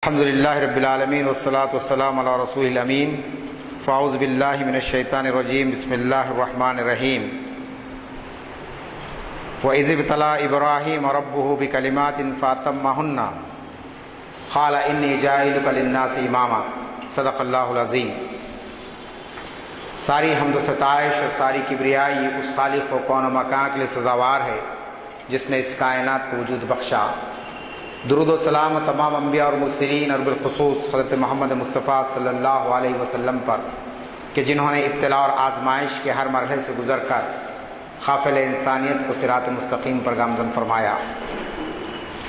الحمدللہ رب العالمین والصلاة والسلام علی رسول الامین فاعوذ باللہ من الشیطان الرجیم بسم اللہ الرحمن الرحیم وَإِذِ ابْتَلَىٰ إِبْرَاهِيمَ رَبُّهُ بِكَلِمَاتٍ فَأَتَمَّهُنَّ قَالَ إِنِّي جَاعِلُكَ لِلنَّاسِ إِمَامًا صدق اللہ العظیم۔ ساری حمد و ستائش اور ساری کبریائی اس خالق و کون و مکان کے لیے سزاوار ہے جس نے اس کائنات کو وجود بخشا۔ درود و سلام و تمام انبیاء اور مرسلین اور بالخصوص حضرت محمد مصطفیٰ صلی اللہ علیہ وسلم پر کہ جنہوں نے ابتلا اور آزمائش کے ہر مرحلے سے گزر کر قافل انسانیت کو صراط مستقیم پر گامزن فرمایا۔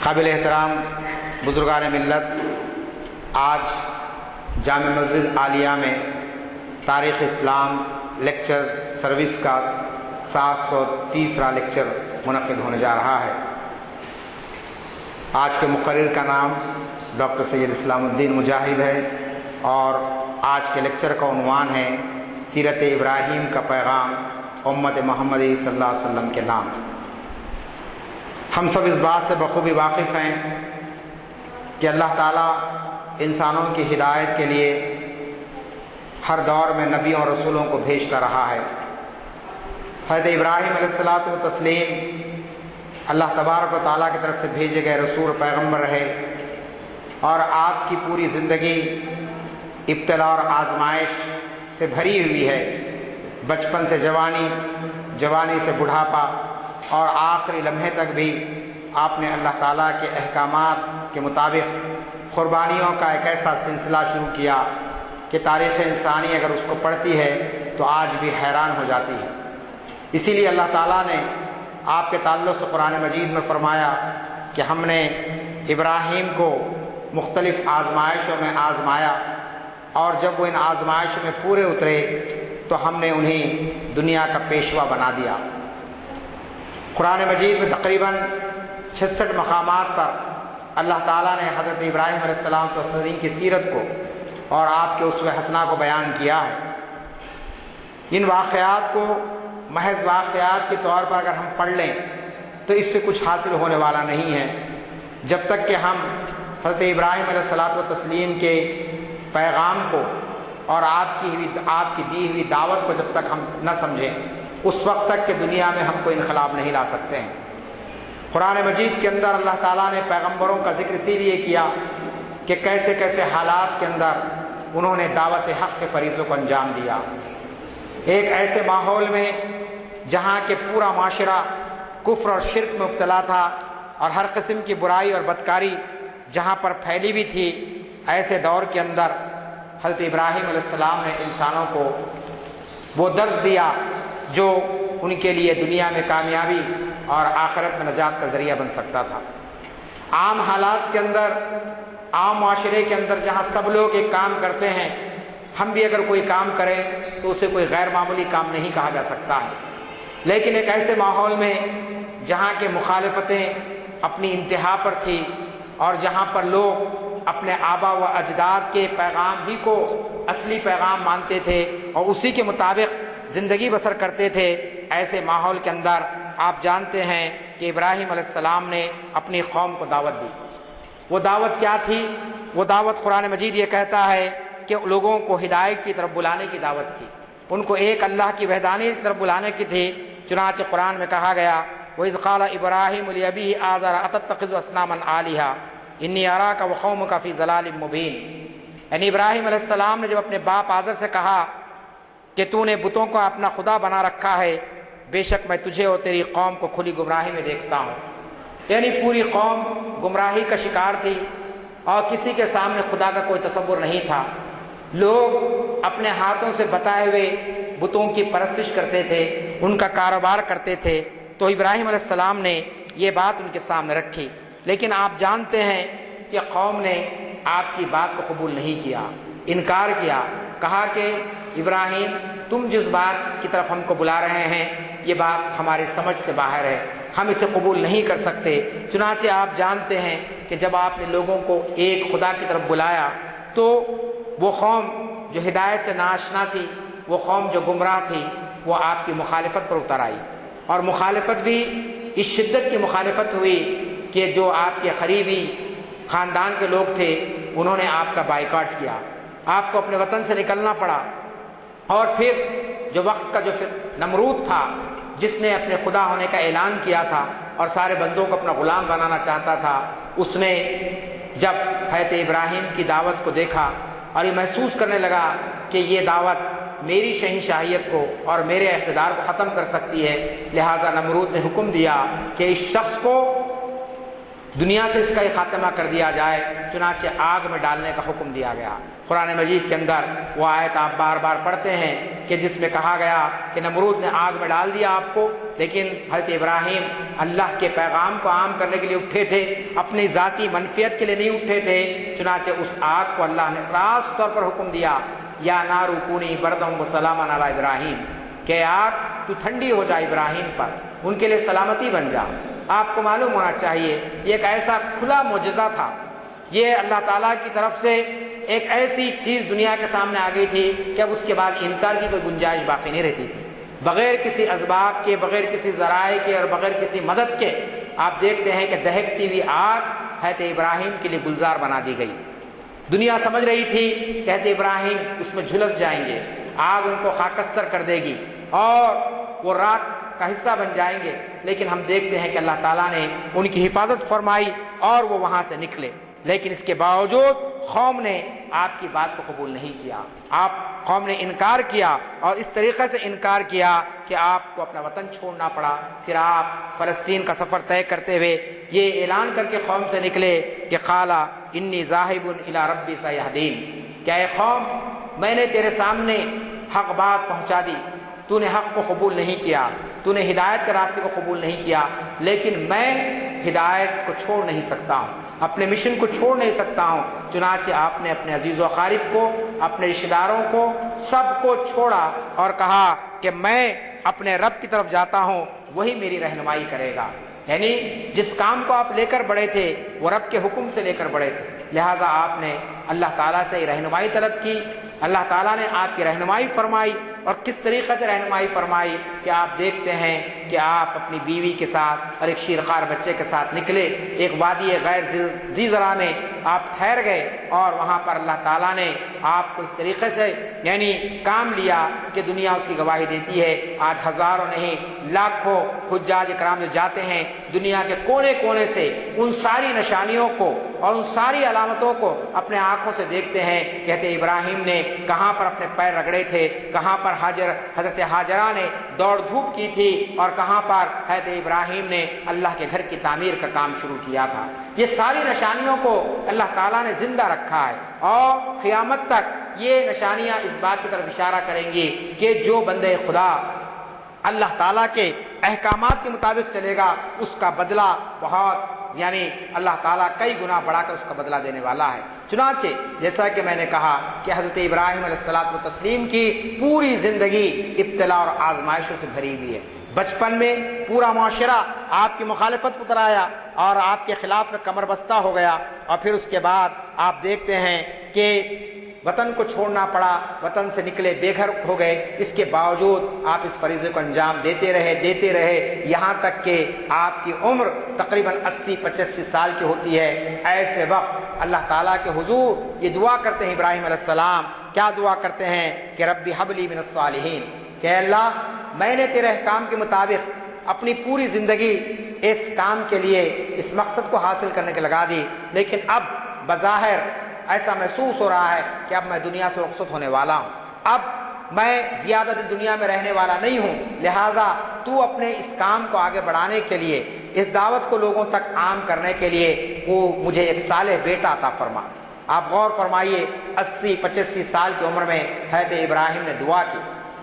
قابل احترام بزرگان ملت، آج جامع مسجد عالیہ میں تاریخ اسلام لیکچر سروس کا 730واں لیکچر منعقد ہونے جا رہا ہے۔ آج کے مقرر کا نام ڈاکٹر سید اسلام الدین مجاہد ہے اور آج کے لیکچر کا عنوان ہے سیرت ابراہیم کا پیغام امت محمدی صلی اللہ علیہ وسلم کے نام۔ ہم سب اس بات سے بخوبی واقف ہیں کہ اللہ تعالیٰ انسانوں کی ہدایت کے لیے ہر دور میں نبیوں اور رسولوں کو بھیجتا رہا ہے۔ حضرت ابراہیم علیہ الصلوۃ والتسلیم اللہ تبارک و تعالیٰ کی طرف سے بھیجے گئے رسول پیغمبر رہے اور آپ کی پوری زندگی ابتلا اور آزمائش سے بھری ہوئی ہے۔ بچپن سے جوانی، جوانی سے بڑھاپا اور آخری لمحے تک بھی آپ نے اللہ تعالیٰ کے احکامات کے مطابق قربانیوں کا ایک ایسا سلسلہ شروع کیا کہ تاریخ انسانی اگر اس کو پڑھتی ہے تو آج بھی حیران ہو جاتی ہے۔ اسی لیے اللہ تعالیٰ نے آپ کے تعلق سے قرآن مجید میں فرمایا کہ ہم نے ابراہیم کو مختلف آزمائشوں میں آزمایا اور جب وہ ان آزمائشوں میں پورے اترے تو ہم نے انہیں دنیا کا پیشوا بنا دیا۔ قرآن مجید میں تقریباً 66 مقامات پر اللہ تعالیٰ نے حضرت ابراہیم علیہ السلام کی سیرت کو اور آپ کے اسوہ حسنہ کو بیان کیا ہے۔ ان واقعات کو محض واقعات کے طور پر اگر ہم پڑھ لیں تو اس سے کچھ حاصل ہونے والا نہیں ہے جب تک کہ ہم حضرت ابراہیم علیہ الصلوۃ والتسلیم کے پیغام کو اور آپ کی دی ہوئی دعوت کو جب تک ہم نہ سمجھیں اس وقت تک کہ دنیا میں ہم کو انقلاب نہیں لا سکتے ہیں۔ قرآن مجید کے اندر اللہ تعالیٰ نے پیغمبروں کا ذکر اسی لیے کیا کہ کیسے کیسے حالات کے اندر انہوں نے دعوت حق کے فریضوں کو انجام دیا۔ ایک ایسے ماحول میں جہاں کہ پورا معاشرہ کفر اور شرک میں مبتلا تھا اور ہر قسم کی برائی اور بدکاری جہاں پر پھیلی بھی تھی، ایسے دور کے اندر حضرت ابراہیم علیہ السلام نے انسانوں کو وہ درس دیا جو ان کے لیے دنیا میں کامیابی اور آخرت میں نجات کا ذریعہ بن سکتا تھا۔ عام حالات کے اندر، عام معاشرے کے اندر جہاں سب لوگ ایک کام کرتے ہیں، ہم بھی اگر کوئی کام کریں تو اسے کوئی غیر معمولی کام نہیں کہا جا سکتا ہے۔ لیکن ایک ایسے ماحول میں جہاں کے مخالفتیں اپنی انتہا پر تھی اور جہاں پر لوگ اپنے آبا و اجداد کے پیغام ہی کو اصلی پیغام مانتے تھے اور اسی کے مطابق زندگی بسر کرتے تھے، ایسے ماحول کے اندر آپ جانتے ہیں کہ ابراہیم علیہ السلام نے اپنی قوم کو دعوت دی۔ وہ دعوت کیا تھی؟ وہ دعوت قرآن مجید یہ کہتا ہے کہ لوگوں کو ہدایت کی طرف بلانے کی دعوت تھی، ان کو ایک اللہ کی وحدانیت کی طرف بلانے کی تھی۔ چنانچہ قرآن میں کہا گیا وَإِذْ قَالَ إِبْرَاهِيمُ لِأَبِيهِ آزَرَ أَتَتَّخِذُ أَصْنَامًا آلِهَةً إِنِّي أَرَاكَ وَقَوْمَكَ فِي ضَلَالٍ مُبِينٍ۔ یعنی ابراہیم علیہ السلام نے جب اپنے باپ آزر سے کہا کہ تو نے بتوں کو اپنا خدا بنا رکھا ہے، بے شک میں تجھے اور تیری قوم کو کھلی گمراہی میں دیکھتا ہوں۔ یعنی پوری قوم گمراہی کا شکار تھی اور کسی کے سامنے خدا کا کوئی تصور نہیں تھا۔ لوگ اپنے ہاتھوں سے بتائے ہوئے بتوں کی پرستش کرتے تھے، ان کا کاروبار کرتے تھے۔ تو ابراہیم علیہ السلام نے یہ بات ان کے سامنے رکھی، لیکن آپ جانتے ہیں کہ قوم نے آپ کی بات کو قبول نہیں کیا، انکار کیا، کہا کہ ابراہیم تم جس بات کی طرف ہم کو بلا رہے ہیں یہ بات ہماری سمجھ سے باہر ہے، ہم اسے قبول نہیں کر سکتے۔ چنانچہ آپ جانتے ہیں کہ جب آپ نے لوگوں کو ایک خدا کی طرف بلایا تو وہ قوم جو ہدایت سے ناآشنا تھی، وہ قوم جو گمراہ تھی، وہ آپ کی مخالفت پر اتر آئی، اور مخالفت بھی اس شدت کی مخالفت ہوئی کہ جو آپ کے قریبی خاندان کے لوگ تھے انہوں نے آپ کا بائیکاٹ کیا، آپ کو اپنے وطن سے نکلنا پڑا۔ اور پھر جو وقت کا جو پھر نمرود تھا جس نے اپنے خدا ہونے کا اعلان کیا تھا اور سارے بندوں کو اپنا غلام بنانا چاہتا تھا، اس نے جب حضرت ابراہیم کی دعوت کو دیکھا اور یہ محسوس کرنے لگا کہ یہ دعوت میری شہنشاہیت کو اور میرے اقتدار کو ختم کر سکتی ہے، لہٰذا نمرود نے حکم دیا کہ اس شخص کو دنیا سے اس کا خاتمہ کر دیا جائے، چنانچہ آگ میں ڈالنے کا حکم دیا گیا۔ قرآن مجید کے اندر وہ آیت آپ بار بار پڑھتے ہیں کہ جس میں کہا گیا کہ نمرود نے آگ میں ڈال دیا آپ کو، لیکن حضرت ابراہیم اللہ کے پیغام کو عام کرنے کے لیے اٹھے تھے، اپنی ذاتی منفیت کے لیے نہیں اٹھے تھے۔ چنانچہ اس آگ کو اللہ نے راست طور پر حکم دیا، یا نار کونی بردم و سلاما علی ابراہیم، کہ آگ تو ٹھنڈی ہو جا ابراہیم پر، ان کے لیے سلامتی بن جا۔ آپ کو معلوم ہونا چاہیے یہ ایک ایسا کھلا معجزہ تھا، یہ اللہ تعالیٰ کی طرف سے ایک ایسی چیز دنیا کے سامنے آ گئی تھی کہ اب اس کے بعد انکار کی کوئی گنجائش باقی نہیں رہتی تھی۔ بغیر کسی اسباب کے، بغیر کسی ذرائع کے اور بغیر کسی مدد کے آپ دیکھتے ہیں کہ دہکتی ہوئی آگ حضرت ابراہیم کے لیے گلزار بنا دی گئی۔ دنیا سمجھ رہی تھی کہ حضرت ابراہیم اس میں جھلس جائیں گے، آگ ان کو خاکستر کر دے گی اور وہ راک کا حصہ بن جائیں گے، لیکن ہم دیکھتے ہیں کہ اللہ تعالیٰ نے ان کی حفاظت فرمائی اور وہ وہاں سے نکلے۔ لیکن اس کے باوجود قوم نے آپ کی بات کو قبول نہیں کیا، قوم نے انکار کیا، اور اس طریقے سے انکار کیا کہ آپ کو اپنا وطن چھوڑنا پڑا۔ پھر آپ فلسطین کا سفر طے کرتے ہوئے یہ اعلان کر کے قوم سے نکلے کہ قال انی ذاہب الی ربی سیہدین، کہ اے قوم میں نے تیرے سامنے حق بات پہنچا دی، تو نے حق کو قبول نہیں کیا، تو نے ہدایت کے راستے کو قبول نہیں کیا، لیکن میں ہدایت کو چھوڑ نہیں سکتا ہوں، اپنے مشن کو چھوڑ نہیں سکتا ہوں۔ چنانچہ آپ نے اپنے عزیز و اقارب کو، اپنے رشتہ داروں کو، سب کو چھوڑا اور کہا کہ میں اپنے رب کی طرف جاتا ہوں، وہی میری رہنمائی کرے گا۔ یعنی جس کام کو آپ لے کر بڑھے تھے وہ رب کے حکم سے لے کر بڑھے تھے، لہٰذا آپ نے اللہ تعالیٰ سے رہنمائی طلب کی، اللہ تعالیٰ نے آپ کی رہنمائی فرمائی۔ اور کس طریقے سے رہنمائی فرمائی کہ آپ دیکھتے ہیں کہ آپ اپنی بیوی کے ساتھ اور ایک شیرخوار بچے کے ساتھ نکلے، ایک وادی غیر ذی زرع میں آپ ٹھہر گئے، اور وہاں پر اللہ تعالیٰ نے آپ کو اس طریقے سے یعنی کام لیا کہ دنیا اس کی گواہی دیتی ہے۔ آج ہزاروں نہیں لاکھوں حجاج اکرام جو جاتے ہیں دنیا کے کونے کونے سے، ان ساری نشانیوں کو اور ان ساری علامتوں کو اپنے آنکھوں سے دیکھتے ہیں۔ کہتے ابراہیم نے کہاں پر اپنے پیر رگڑے تھے، کہاں پر حضرت ہاجرہ نے دوڑ دھوپ کی تھی، اور کہاں پر حضرت ابراہیم نے اللہ کے گھر کی تعمیر کا کام شروع کیا تھا۔ یہ ساری نشانیوں کو اللہ تعالیٰ نے زندہ رکھا ہے، اور قیامت تک یہ نشانیاں اس بات کی طرف اشارہ کریں گی کہ جو بندے خدا اللہ تعالیٰ کے احکامات کے مطابق چلے گا اس کا بدلہ بہت یعنی اللہ تعالیٰ کئی گنا بڑھا کر اس کا بدلہ دینے والا ہے۔ چنانچہ جیسا کہ میں نے کہا کہ حضرت ابراہیم علیہ الصلوۃ والتسلیم کی پوری زندگی ابتلا اور آزمائشوں سے بھری ہوئی ہے۔ بچپن میں پورا معاشرہ آپ کی مخالفت اتر آیا اور آپ کے خلاف میں کمر بستہ ہو گیا، اور پھر اس کے بعد آپ دیکھتے ہیں کہ وطن کو چھوڑنا پڑا، وطن سے نکلے بے گھر ہو گئے، اس کے باوجود آپ اس فریضے کو انجام دیتے رہے، یہاں تک کہ آپ کی عمر تقریباً 80-85 سال کی ہوتی ہے۔ ایسے وقت اللہ تعالیٰ کے حضور یہ دعا کرتے ہیں ابراہیم علیہ السلام، کیا دعا کرتے ہیں کہ ربی حب لی من الصالحین، کہ اللہ میں نے تیرے احکام کے مطابق اپنی پوری زندگی اس کام کے لیے، اس مقصد کو حاصل کرنے کے لگا دی، لیکن اب بظاہر ایسا محسوس ہو رہا ہے کہ اب میں دنیا سے رخصت ہونے والا ہوں، اب میں زیادہ دن دنیا میں رہنے والا نہیں ہوں، لہٰذا تو اپنے اس کام کو آگے بڑھانے کے لیے، اس دعوت کو لوگوں تک عام کرنے کے لیے وہ مجھے ایک صالح بیٹا عطا فرما۔ آپ غور فرمائیے، 80-85 سال کی عمر میں حضرت ابراہیم نے دعا کی،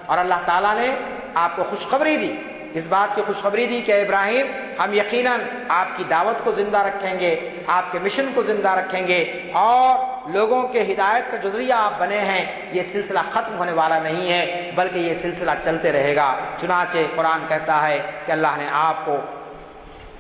اور اللہ تعالیٰ نے آپ کو خوشخبری دی، اس بات کی خوشخبری دی کہ ابراہیم ہم یقیناً آپ کی دعوت کو زندہ رکھیں گے، آپ کے مشن کو زندہ رکھیں گے، اور لوگوں کے ہدایت کا جو ذریعہ آپ بنے ہیں یہ سلسلہ ختم ہونے والا نہیں ہے بلکہ یہ سلسلہ چلتے رہے گا۔ چنانچہ قرآن کہتا ہے کہ اللہ نے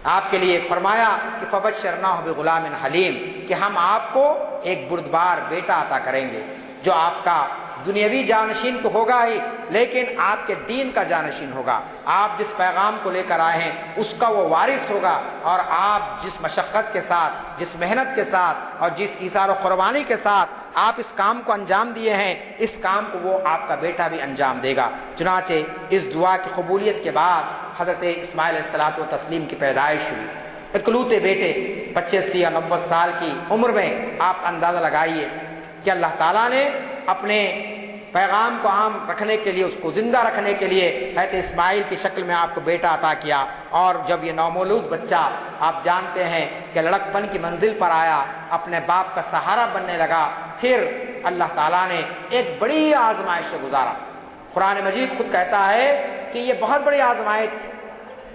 آپ کے لیے فرمایا کہ فبشرناہ بغلام حلیم، کہ ہم آپ کو ایک بردبار بیٹا عطا کریں گے جو آپ کا دنیاوی جانشین تو ہوگا ہی، لیکن آپ کے دین کا جانشین ہوگا۔ آپ جس پیغام کو لے کر آئے ہیں اس کا وہ وارث ہوگا، اور آپ جس مشقت کے ساتھ، جس محنت کے ساتھ اور جس ایثار و قربانی کے ساتھ آپ اس کام کو انجام دیے ہیں، اس کام کو وہ آپ کا بیٹا بھی انجام دے گا۔ چنانچہ اس دعا کی قبولیت کے بعد حضرت اسماعیل علیہ الصلوۃ والتسلیم کی پیدائش ہوئی۔ اکلوتے بیٹے 85 یا 90 سال کی عمر میں آپ اندازہ لگائیے کہ اللہ تعالیٰ نے اپنے پیغام کو عام رکھنے کے لیے، اس کو زندہ رکھنے کے لیے حضرت اسماعیل کی شکل میں آپ کو بیٹا عطا کیا، اور جب یہ نومولود بچہ آپ جانتے ہیں کہ لڑک پن کی منزل پر آیا، اپنے باپ کا سہارا بننے لگا، پھر اللہ تعالیٰ نے ایک بڑی آزمائش سے گزارا۔ قرآن مجید خود کہتا ہے کہ یہ بہت بڑی آزمائش تھی،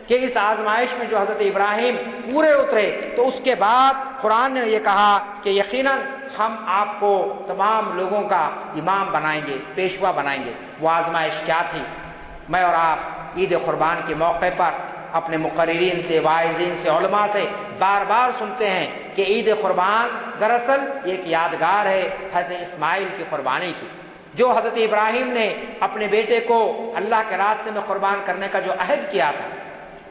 کہ اس آزمائش میں جو حضرت ابراہیم پورے اترے تو اس کے بعد قرآن نے یہ کہا کہ یقیناً ہم آپ کو تمام لوگوں کا امام بنائیں گے، پیشوا بنائیں گے۔ وہ آزمائش کیا تھی؟ میں اور آپ عید قربان کے موقع پر اپنے مقررین سے، واعظین سے، علماء سے بار بار سنتے ہیں کہ عید قربان دراصل ایک یادگار ہے حضرت اسماعیل کی قربانی کی، جو حضرت ابراہیم نے اپنے بیٹے کو اللہ کے راستے میں قربان کرنے کا جو عہد کیا تھا،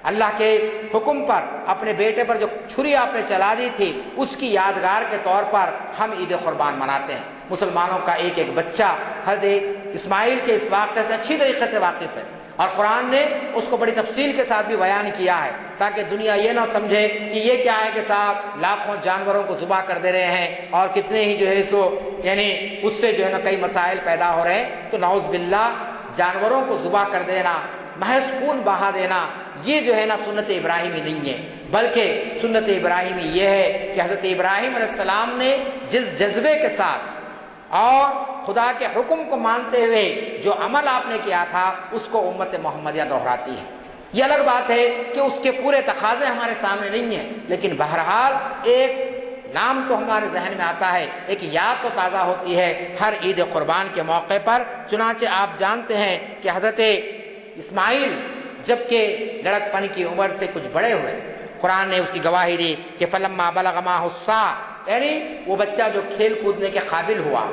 اللہ کے حکم پر اپنے بیٹے پر جو چھری آپ نے چلا دی تھی، اس کی یادگار کے طور پر ہم عید قربان مناتے ہیں۔ مسلمانوں کا ایک ایک بچہ حضرت اسماعیل کے اس واقعے سے اچھی طریقے سے واقف ہے، اور قرآن نے اس کو بڑی تفصیل کے ساتھ بھی بیان کیا ہے، تاکہ دنیا یہ نہ سمجھے کہ یہ کیا ہے کہ صاحب لاکھوں جانوروں کو ذبح کر دے رہے ہیں اور کتنے ہی جو ہے سو یعنی اس سے جو ہے نا کئی مسائل پیدا ہو رہے ہیں۔ تو نعوذ باللہ، جانوروں کو ذبح کر دینا، محض خون بہا دینا، یہ جو ہے نا سنت ابراہیمی نہیں ہے، بلکہ سنت ابراہیمی یہ ہے کہ حضرت ابراہیم علیہ السلام نے جس جذبے کے ساتھ اور خدا کے حکم کو مانتے ہوئے جو عمل آپ نے کیا تھا، اس کو امت محمدیہ دہراتی ہے۔ یہ الگ بات ہے کہ اس کے پورے تقاضے ہمارے سامنے نہیں ہیں، لیکن بہرحال ایک نام تو ہمارے ذہن میں آتا ہے، ایک یاد تو تازہ ہوتی ہے ہر عید قربان کے موقع پر۔ چنانچہ آپ جانتے ہیں کہ حضرت اسماعیل جبکہ لڑک پن کی عمر سے کچھ بڑے ہوئے، قرآن نے اس کی گواہی دی کہ فلما بلغ معہ السعی، یعنی وہ بچہ جو کھیل کودنے کے قابل ہوا،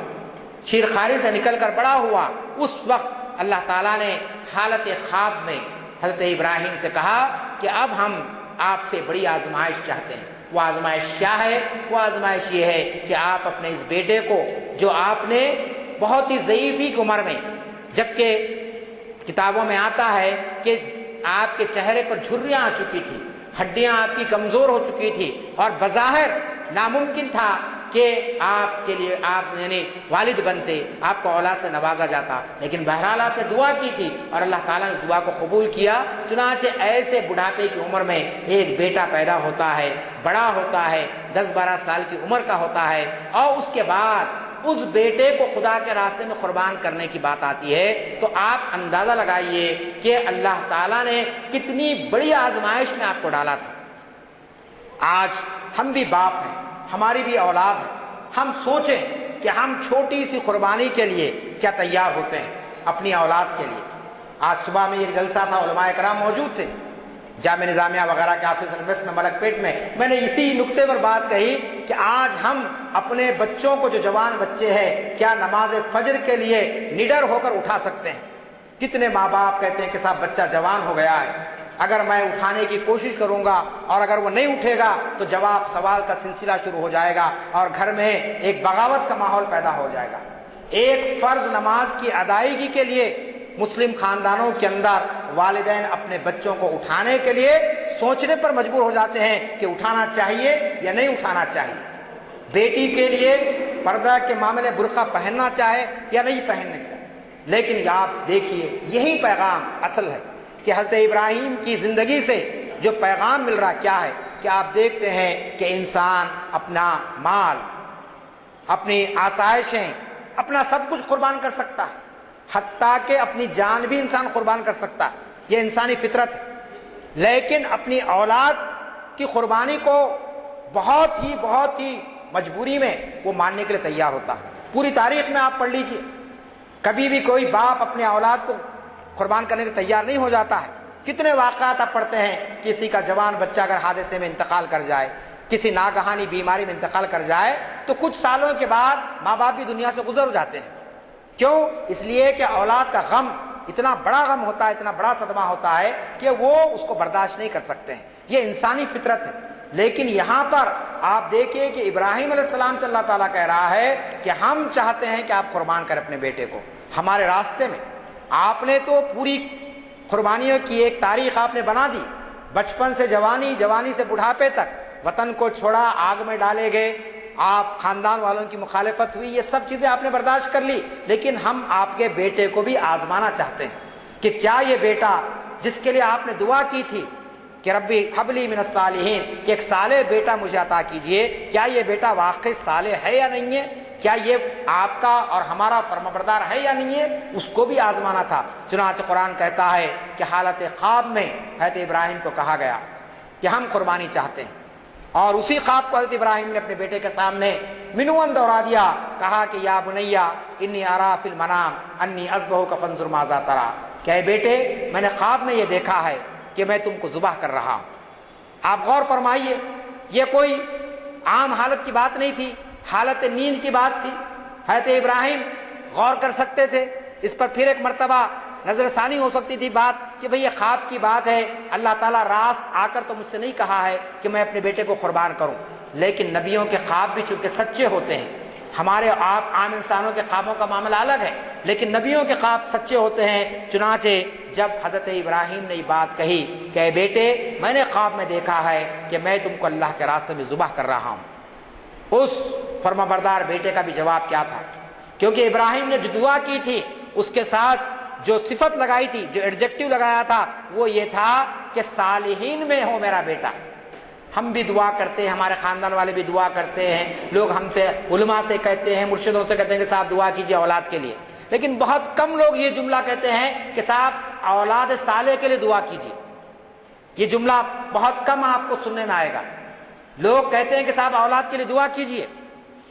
شیرخواری سے نکل کر بڑا ہوا، اس وقت اللہ تعالیٰ نے حالت خواب میں حضرت ابراہیم سے کہا کہ اب ہم آپ سے بڑی آزمائش چاہتے ہیں۔ وہ آزمائش کیا ہے؟ وہ آزمائش یہ ہے کہ آپ اپنے اس بیٹے کو، جو آپ نے بہت ہی ضعیفی کی عمر میں، جبکہ کتابوں میں آتا ہے کہ آپ کے چہرے پر جھریاں آ چکی تھی، ہڈیاں آپ کی کمزور ہو چکی تھی، اور بظاہر ناممکن تھا کہ آپ کے لیے آپ یعنی والد بنتے، آپ کو اولاد سے نوازا جاتا، لیکن بہرحال آپ نے دعا کی تھی اور اللہ تعالیٰ نے دعا کو قبول کیا۔ چنانچہ ایسے بڑھاپے کی عمر میں ایک بیٹا پیدا ہوتا ہے، بڑا ہوتا ہے، 10-12 سال کی عمر کا ہوتا ہے، اور اس کے بعد اس بیٹے کو خدا کے راستے میں قربان کرنے کی بات آتی ہے، تو آپ اندازہ لگائیے کہ اللہ تعالیٰ نے کتنی بڑی آزمائش میں آپ کو ڈالا تھا۔ آج ہم بھی باپ ہیں، ہماری بھی اولاد ہے، ہم سوچیں کہ ہم چھوٹی سی قربانی کے لیے کیا تیار ہوتے ہیں اپنی اولاد کے لیے۔ آج صبح میں ایک جلسہ تھا، علماء کرام موجود تھے، جامعہ نظامیہ وغیرہ کے آفس میس میں ملک پیٹ میں نے اسی نقطے پر بات کہی کہ آج ہم اپنے بچوں کو، جو جوان بچے ہیں، کیا نماز فجر کے لیے نڈر ہو کر اٹھا سکتے ہیں؟ کتنے ماں باپ کہتے ہیں کہ صاحب بچہ جوان ہو گیا ہے، اگر میں اٹھانے کی کوشش کروں گا اور اگر وہ نہیں اٹھے گا تو جواب سوال کا سلسلہ شروع ہو جائے گا اور گھر میں ایک بغاوت کا ماحول پیدا ہو جائے گا۔ ایک فرض نماز کی ادائیگی کے لیے مسلم خاندانوں کے اندر والدین اپنے بچوں کو اٹھانے کے لیے سوچنے پر مجبور ہو جاتے ہیں کہ اٹھانا چاہیے یا نہیں اٹھانا چاہیے، بیٹی کے لیے پردہ کے معاملے برقع پہننا چاہے یا نہیں پہننا چاہے۔ لیکن آپ دیکھیے، یہی پیغام اصل ہے کہ حضرت ابراہیم کی زندگی سے جو پیغام مل رہا کیا ہے کہ آپ دیکھتے ہیں کہ انسان اپنا مال، اپنی آسائشیں، اپنا سب کچھ قربان کر سکتا ہے، حتیٰ کہ اپنی جان بھی انسان قربان کر سکتا ہے، یہ انسانی فطرت ہے، لیکن اپنی اولاد کی قربانی کو بہت ہی مجبوری میں وہ ماننے کے لیے تیار ہوتا ہے۔ پوری تاریخ میں آپ پڑھ لیجئے، کبھی بھی کوئی باپ اپنے اولاد کو قربان کرنے کے لیے تیار نہیں ہو جاتا ہے۔ کتنے واقعات آپ پڑھتے ہیں، کسی کا جوان بچہ اگر حادثے میں انتقال کر جائے، کسی ناگہانی بیماری میں انتقال کر جائے، تو کچھ سالوں کے بعد ماں باپ بھی دنیا سے گزر جاتے ہیں، کیوں؟ اس لیے کہ اولاد کا غم اتنا بڑا غم ہوتا ہے، اتنا بڑا صدمہ ہوتا ہے کہ وہ اس کو برداشت نہیں کر سکتے ہیں، یہ انسانی فطرت ہے۔ لیکن یہاں پر آپ دیکھیں کہ ابراہیم علیہ السلام سے اللہ تعالیٰ کہہ رہا ہے کہ ہم چاہتے ہیں کہ آپ قربان کریں اپنے بیٹے کو ہمارے راستے میں۔ آپ نے تو پوری قربانیوں کی ایک تاریخ آپ نے بنا دی، بچپن سے جوانی، جوانی سے بڑھاپے تک، وطن کو چھوڑا، آگ میں ڈالے گئے، آپ خاندان والوں کی مخالفت ہوئی، یہ سب چیزیں آپ نے برداشت کر لی، لیکن ہم آپ کے بیٹے کو بھی آزمانا چاہتے ہیں کہ کیا یہ بیٹا جس کے لیے آپ نے دعا کی تھی کہ ربی ہب لی من الصالحین، کہ ایک صالح بیٹا مجھے عطا کیجئے، کیا یہ بیٹا واقعی صالح ہے یا نہیں ہے؟ کیا یہ آپ کا اور ہمارا فرمانبردار ہے یا نہیں ہے؟ اس کو بھی آزمانا تھا۔ چنانچہ قرآن کہتا ہے کہ حالت خواب میں حضرت ابراہیم کو کہا گیا کہ ہم قربانی چاہتے ہیں، اور اسی خواب کو حضرت ابراہیم نے اپنے بیٹے کے سامنے منون دوہرا دیا، کہا کہ یا بنیا انی ارا فی المنام انی اذبحک فانظر ماذا تری، کہ اے بیٹے میں نے خواب میں یہ دیکھا ہے کہ میں تم کو ذبح کر رہا ہوں۔ آپ غور فرمائیے، یہ کوئی عام حالت کی بات نہیں تھی، حالت نیند کی بات تھی۔ حضرت ابراہیم غور کر سکتے تھے اس پر، پھر ایک مرتبہ نظر ثانی ہو سکتی تھی بات کہ بھئی یہ خواب کی بات ہے، اللہ تعالیٰ راست آ کر تو مجھ سے نہیں کہا ہے کہ میں اپنے بیٹے کو قربان کروں۔ لیکن نبیوں کے خواب بھی چونکہ سچے ہوتے ہیں، ہمارے آپ عام انسانوں کے خوابوں کا معاملہ الگ ہے، لیکن نبیوں کے خواب سچے ہوتے ہیں۔ چنانچہ جب حضرت ابراہیم نے یہ بات کہی کہ اے بیٹے میں نے خواب میں دیکھا ہے کہ میں تم کو اللہ کے راستے میں ذبح کر رہا ہوں، اس فرمانبردار بیٹے کا بھی جواب کیا تھا؟ کیونکہ ابراہیم نے جو دعا کی تھی اس کے ساتھ جو صفت لگائی تھی، جو ایڈجیکٹو لگایا تھا، وہ یہ تھا کہ صالحین میں ہو میرا بیٹا۔ ہم بھی دعا کرتے ہیں، ہمارے خاندان والے بھی دعا کرتے ہیں، لوگ ہم سے علماء سے کہتے ہیں، مرشدوں سے کہتے ہیں کہ صاحب دعا کیجیے اولاد کے لیے، لیکن بہت کم لوگ یہ جملہ کہتے ہیں کہ صاحب اولاد صالح کے لیے دعا کیجیے۔ یہ جملہ بہت کم آپ کو سننے میں آئے گا۔ لوگ کہتے ہیں کہ صاحب اولاد کے لیے دعا کیجیے،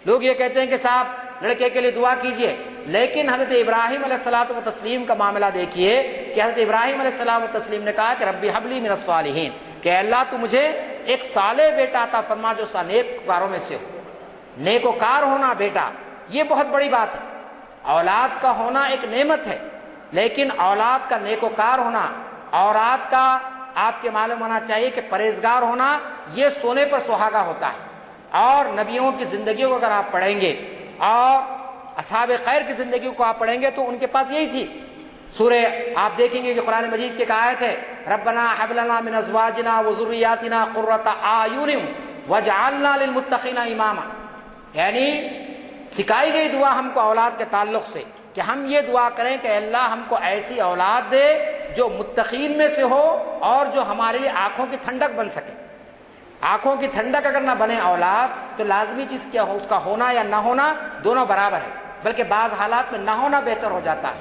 لوگ یہ کہتے ہیں کہ صاحب لڑکے کے لیے دعا کیجیے، لیکن حضرت ابراہیم علیہ الصلوۃ والتسلیم کا معاملہ دیکھیے کہ حضرت ابراہیم علیہ السلام والتسلیم نے کہا کہ ربی حب لی من الصالحین، کہ اللہ تو مجھے ایک صالح بیٹا عطا فرما جو نیکوکاروں میں سے ہو۔ نیکوکار ہونا بیٹا یہ بہت بڑی بات ہے، اولاد کا ہونا ایک نعمت ہے، لیکن اولاد کا نیکوکار ہونا، اولاد کا آپ کے معلوم ہونا چاہیے کہ پرہیزگار ہونا، یہ سونے پر سہاگا ہوتا ہے۔ اور نبیوں کی زندگیوں کو اگر آپ پڑھیں گے اور اصحاب خیر کی زندگیوں کو آپ پڑھیں گے تو ان کے پاس یہی تھی۔ سورہ آپ دیکھیں گے کہ قرآن مجید کی ایک آیت ہے، ربنا ہب لنا من ازواجنا وذریاتنا قرۃ اعین واجعلنا للمتقین اماما، یعنی سکھائی گئی دعا ہم کو اولاد کے تعلق سے کہ ہم یہ دعا کریں کہ اللہ ہم کو ایسی اولاد دے جو متقین میں سے ہو اور جو ہمارے لیے آنکھوں کی ٹھنڈک بن سکے۔ آنکھوں کی ٹھنڈک اگر نہ بنے اولاد تو لازمی چیز کیا ہو، اس کا ہونا یا نہ ہونا دونوں برابر ہے، بلکہ بعض حالات میں نہ ہونا بہتر ہو جاتا ہے۔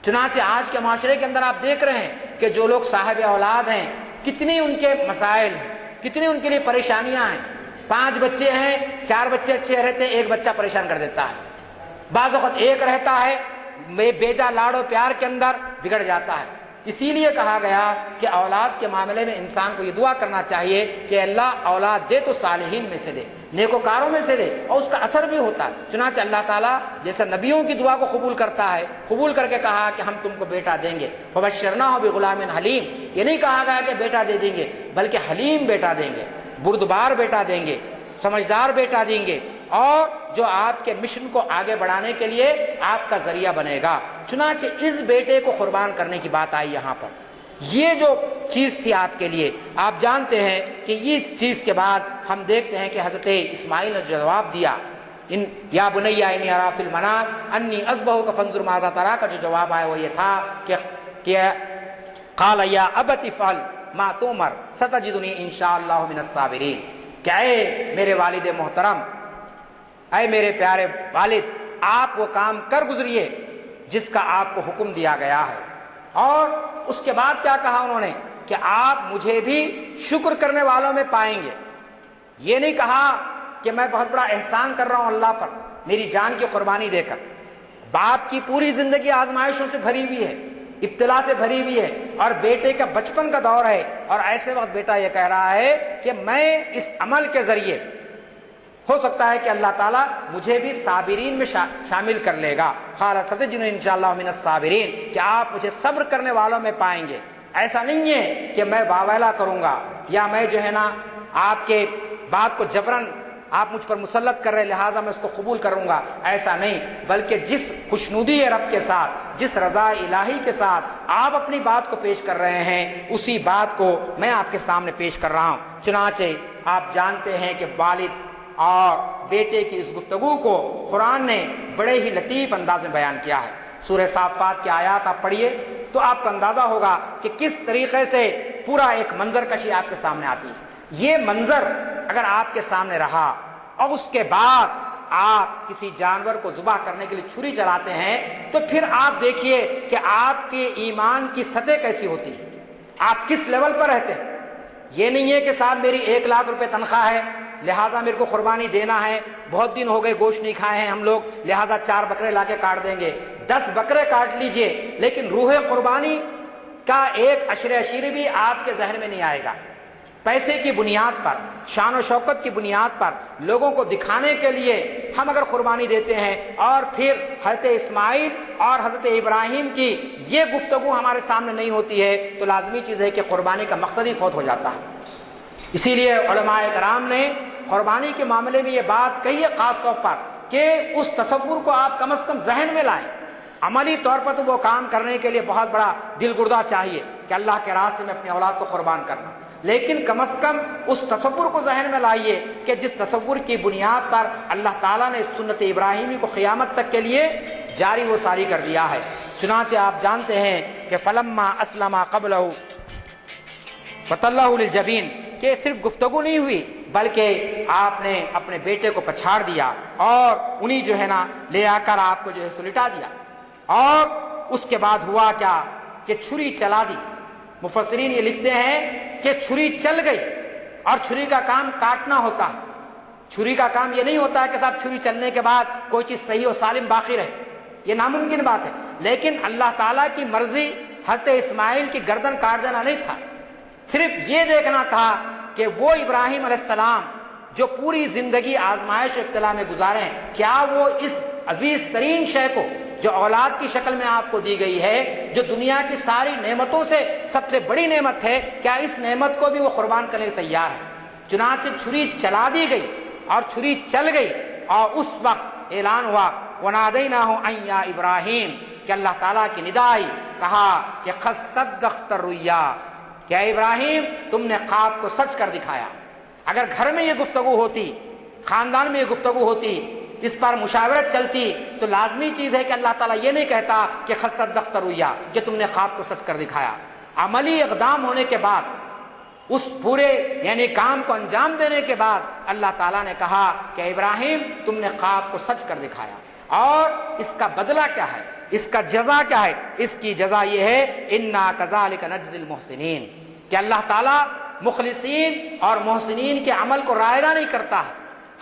چنانچہ آج کے معاشرے کے اندر آپ دیکھ رہے ہیں کہ جو لوگ صاحب اولاد ہیں کتنی ان کے مسائل ہیں، کتنی ان کے لیے پریشانیاں ہیں۔ 5 بچے ہیں، 4 بچے اچھے رہتے ہیں، ایک بچہ پریشان کر دیتا ہے، بعض وقت ایک رہتا ہے بیجا لاڑ و پیار کے اندر بگڑ جاتا ہے۔ اسی لیے کہا گیا کہ اولاد کے معاملے میں انسان کو یہ دعا کرنا چاہیے کہ اللہ اولاد دے تو صالحین میں سے دے، نیکوکاروں میں سے دے، اور اس کا اثر بھی ہوتا ہے۔ چنانچہ اللہ تعالیٰ جیسا نبیوں کی دعا کو قبول کرتا ہے، قبول کر کے کہا کہ ہم تم کو بیٹا دیں گے، فبشرناہ بغلام حلیم، یہ نہیں کہا گیا کہ بیٹا دے دیں گے، بلکہ حلیم بیٹا دیں گے، بردبار بیٹا دیں گے، سمجھدار بیٹا دیں گے، اور جو آپ کے مشن کو آگے بڑھانے کے لیے آپ کا ذریعہ بنے گا۔ چنانچہ اس بیٹے کو قربان کرنے کی بات آئی یہاں پر، یہ جو چیز تھی آپ کے لیے، آپ جانتے ہیں کہ اس چیز کے بعد ہم دیکھتے ہیں کہ حضرت اسماعیل نے جواب دیا، یا بنیا انی اری فی المنام انی اذبحک فانظر ماذا تری کا جو جواب آیا وہ یہ تھا کہ قال یا ابت افعل ما تؤمر ستجدنی ان شاء اللہ من الصابرین، کہ اے میرے والد محترم، اے میرے پیارے والد، آپ وہ کام کر گزریے جس کا آپ کو حکم دیا گیا ہے۔ اور اس کے بعد کیا کہا انہوں نے کہ آپ مجھے بھی شکر کرنے والوں میں پائیں گے۔ یہ نہیں کہا کہ میں بہت بڑا احسان کر رہا ہوں اللہ پر میری جان کی قربانی دے کر۔ باپ کی پوری زندگی آزمائشوں سے بھری ہوئی ہے، ابتلا سے بھری ہوئی ہے، اور بیٹے کا بچپن کا دور ہے، اور ایسے وقت بیٹا یہ کہہ رہا ہے کہ میں اس عمل کے ذریعے ہو سکتا ہے کہ اللہ تعالیٰ مجھے بھی صابرین میں شامل کر لے گا. قال ستجدنی انشاءاللہ من الصابرین، کہ آپ مجھے صبر کرنے والوں میں پائیں گے. ایسا نہیں ہے کہ میں واویلا کروں گا یا میں جو ہے نا آپ کے بات کو جبرن آپ مجھ پر مسلط کر رہے لہٰذا میں اس کو قبول کروں گا، ایسا نہیں. بلکہ جس خوشنودی رب کے ساتھ، جس رضا الہی کے ساتھ آپ اپنی بات کو پیش کر رہے ہیں، اسی بات کو میں آپ کے سامنے پیش کر رہا ہوں. چنانچہ آپ جانتے ہیں کہ والد اور بیٹے کی اس گفتگو کو قرآن نے بڑے ہی لطیف انداز میں بیان کیا ہے. سورہ صافات کی آیات آپ پڑھیے تو آپ کو اندازہ ہوگا کہ کس طریقے سے پورا ایک منظر کشی آپ کے سامنے آتی ہے. یہ منظر اگر آپ کے سامنے رہا اور اس کے بعد آپ کسی جانور کو ذبح کرنے کے لیے چھری چلاتے ہیں تو پھر آپ دیکھیے کہ آپ کے ایمان کی سطح کیسی ہوتی ہے، آپ کس لیول پر رہتے ہیں. یہ نہیں ہے کہ صاحب میری 1 لاکھ روپے تنخواہ ہے لہٰذا میرے کو قربانی دینا ہے، بہت دن ہو گئے گوشت نہیں کھائے ہیں ہم لوگ لہٰذا 4 بکرے لا کے کاٹ دیں گے. 10 بکرے کاٹ لیجئے لیکن روح قربانی کا ایک عشیری بھی آپ کے ذہن میں نہیں آئے گا. پیسے کی بنیاد پر، شان و شوکت کی بنیاد پر لوگوں کو دکھانے کے لیے ہم اگر قربانی دیتے ہیں اور پھر حضرت اسماعیل اور حضرت ابراہیم کی یہ گفتگو ہمارے سامنے نہیں ہوتی ہے تو لازمی چیز ہے کہ قربانی کا مقصد ہی فوت ہو جاتا ہے. اسی لیے علماء کرام نے قربانی کے معاملے میں یہ بات کہی ہے خاص طور پر کہ اس تصور کو آپ کم از کم ذہن میں لائیں. عملی طور پر تو وہ کام کرنے کے لیے بہت بڑا دل گردہ چاہیے کہ اللہ کے راستے میں اپنی اولاد کو قربان کرنا، لیکن کم از کم اس تصور کو ذہن میں لائیے کہ جس تصور کی بنیاد پر اللہ تعالیٰ نے سنت ابراہیمی کو قیامت تک کے لیے جاری و ساری کر دیا ہے. چنانچہ آپ جانتے ہیں کہ فلما اسلم قبلہ وتلہ للجبین، کہ صرف گفتگو نہیں ہوئی بلکہ آپ نے اپنے بیٹے کو پچھاڑ دیا اور انہیں جو ہے نا لے آ کر آپ کو جو ہے سلٹا دیا. اور اس کے بعد ہوا کیا کہ چھری چلا دی. مفسرین یہ لکھتے ہیں کہ چھری چل گئی اور چھری کا کام کاٹنا ہوتا ہے. چھری کا کام یہ نہیں ہوتا ہے کہ صاحب چھری چلنے کے بعد کوئی چیز صحیح و سالم باقی رہے، یہ ناممکن بات ہے. لیکن اللہ تعالیٰ کی مرضی حضرت اسماعیل کی گردن کاٹ دینا نہیں تھا، صرف یہ دیکھنا تھا کہ وہ ابراہیم علیہ السلام جو پوری زندگی آزمائش و ابتلا میں گزارے، کیا وہ اس عزیز ترین شے کو جو اولاد کی شکل میں آپ کو دی گئی ہے، جو دنیا کی ساری نعمتوں سے سب سے بڑی نعمت ہے، کیا اس نعمت کو بھی وہ قربان کرنے کے تیار ہے. چنانچہ چھری چلا دی گئی اور چھری چل گئی اور اس وقت اعلان ہوا وَنَادَيْنَاهُ أَن يَا إِبْرَاهِيمُ، کہ اللہ تعالیٰ کی ندا آئی، کہا کہ قَدْ صَدَّقْتَ الرُّؤْيَا، کہ اے ابراہیم تم نے خواب کو سچ کر دکھایا. اگر گھر میں یہ گفتگو ہوتی، خاندان میں یہ گفتگو ہوتی، اس پر مشاورت چلتی تو لازمی چیز ہے کہ اللہ تعالیٰ یہ نہیں کہتا کہ قد صدقت الرؤیا، کہ تم نے خواب کو سچ کر دکھایا. عملی اقدام ہونے کے بعد، اس پورے یعنی کام کو انجام دینے کے بعد اللہ تعالیٰ نے کہا کہ ابراہیم تم نے خواب کو سچ کر دکھایا. اور اس کا بدلہ کیا ہے، اس کا جزا کیا ہے؟ اس کی جزا یہ ہے انا کذالک نجزی المحسنین، کہ اللہ تعالیٰ مخلصین اور محسنین کے عمل کو رائگاں نہیں کرتا ہے،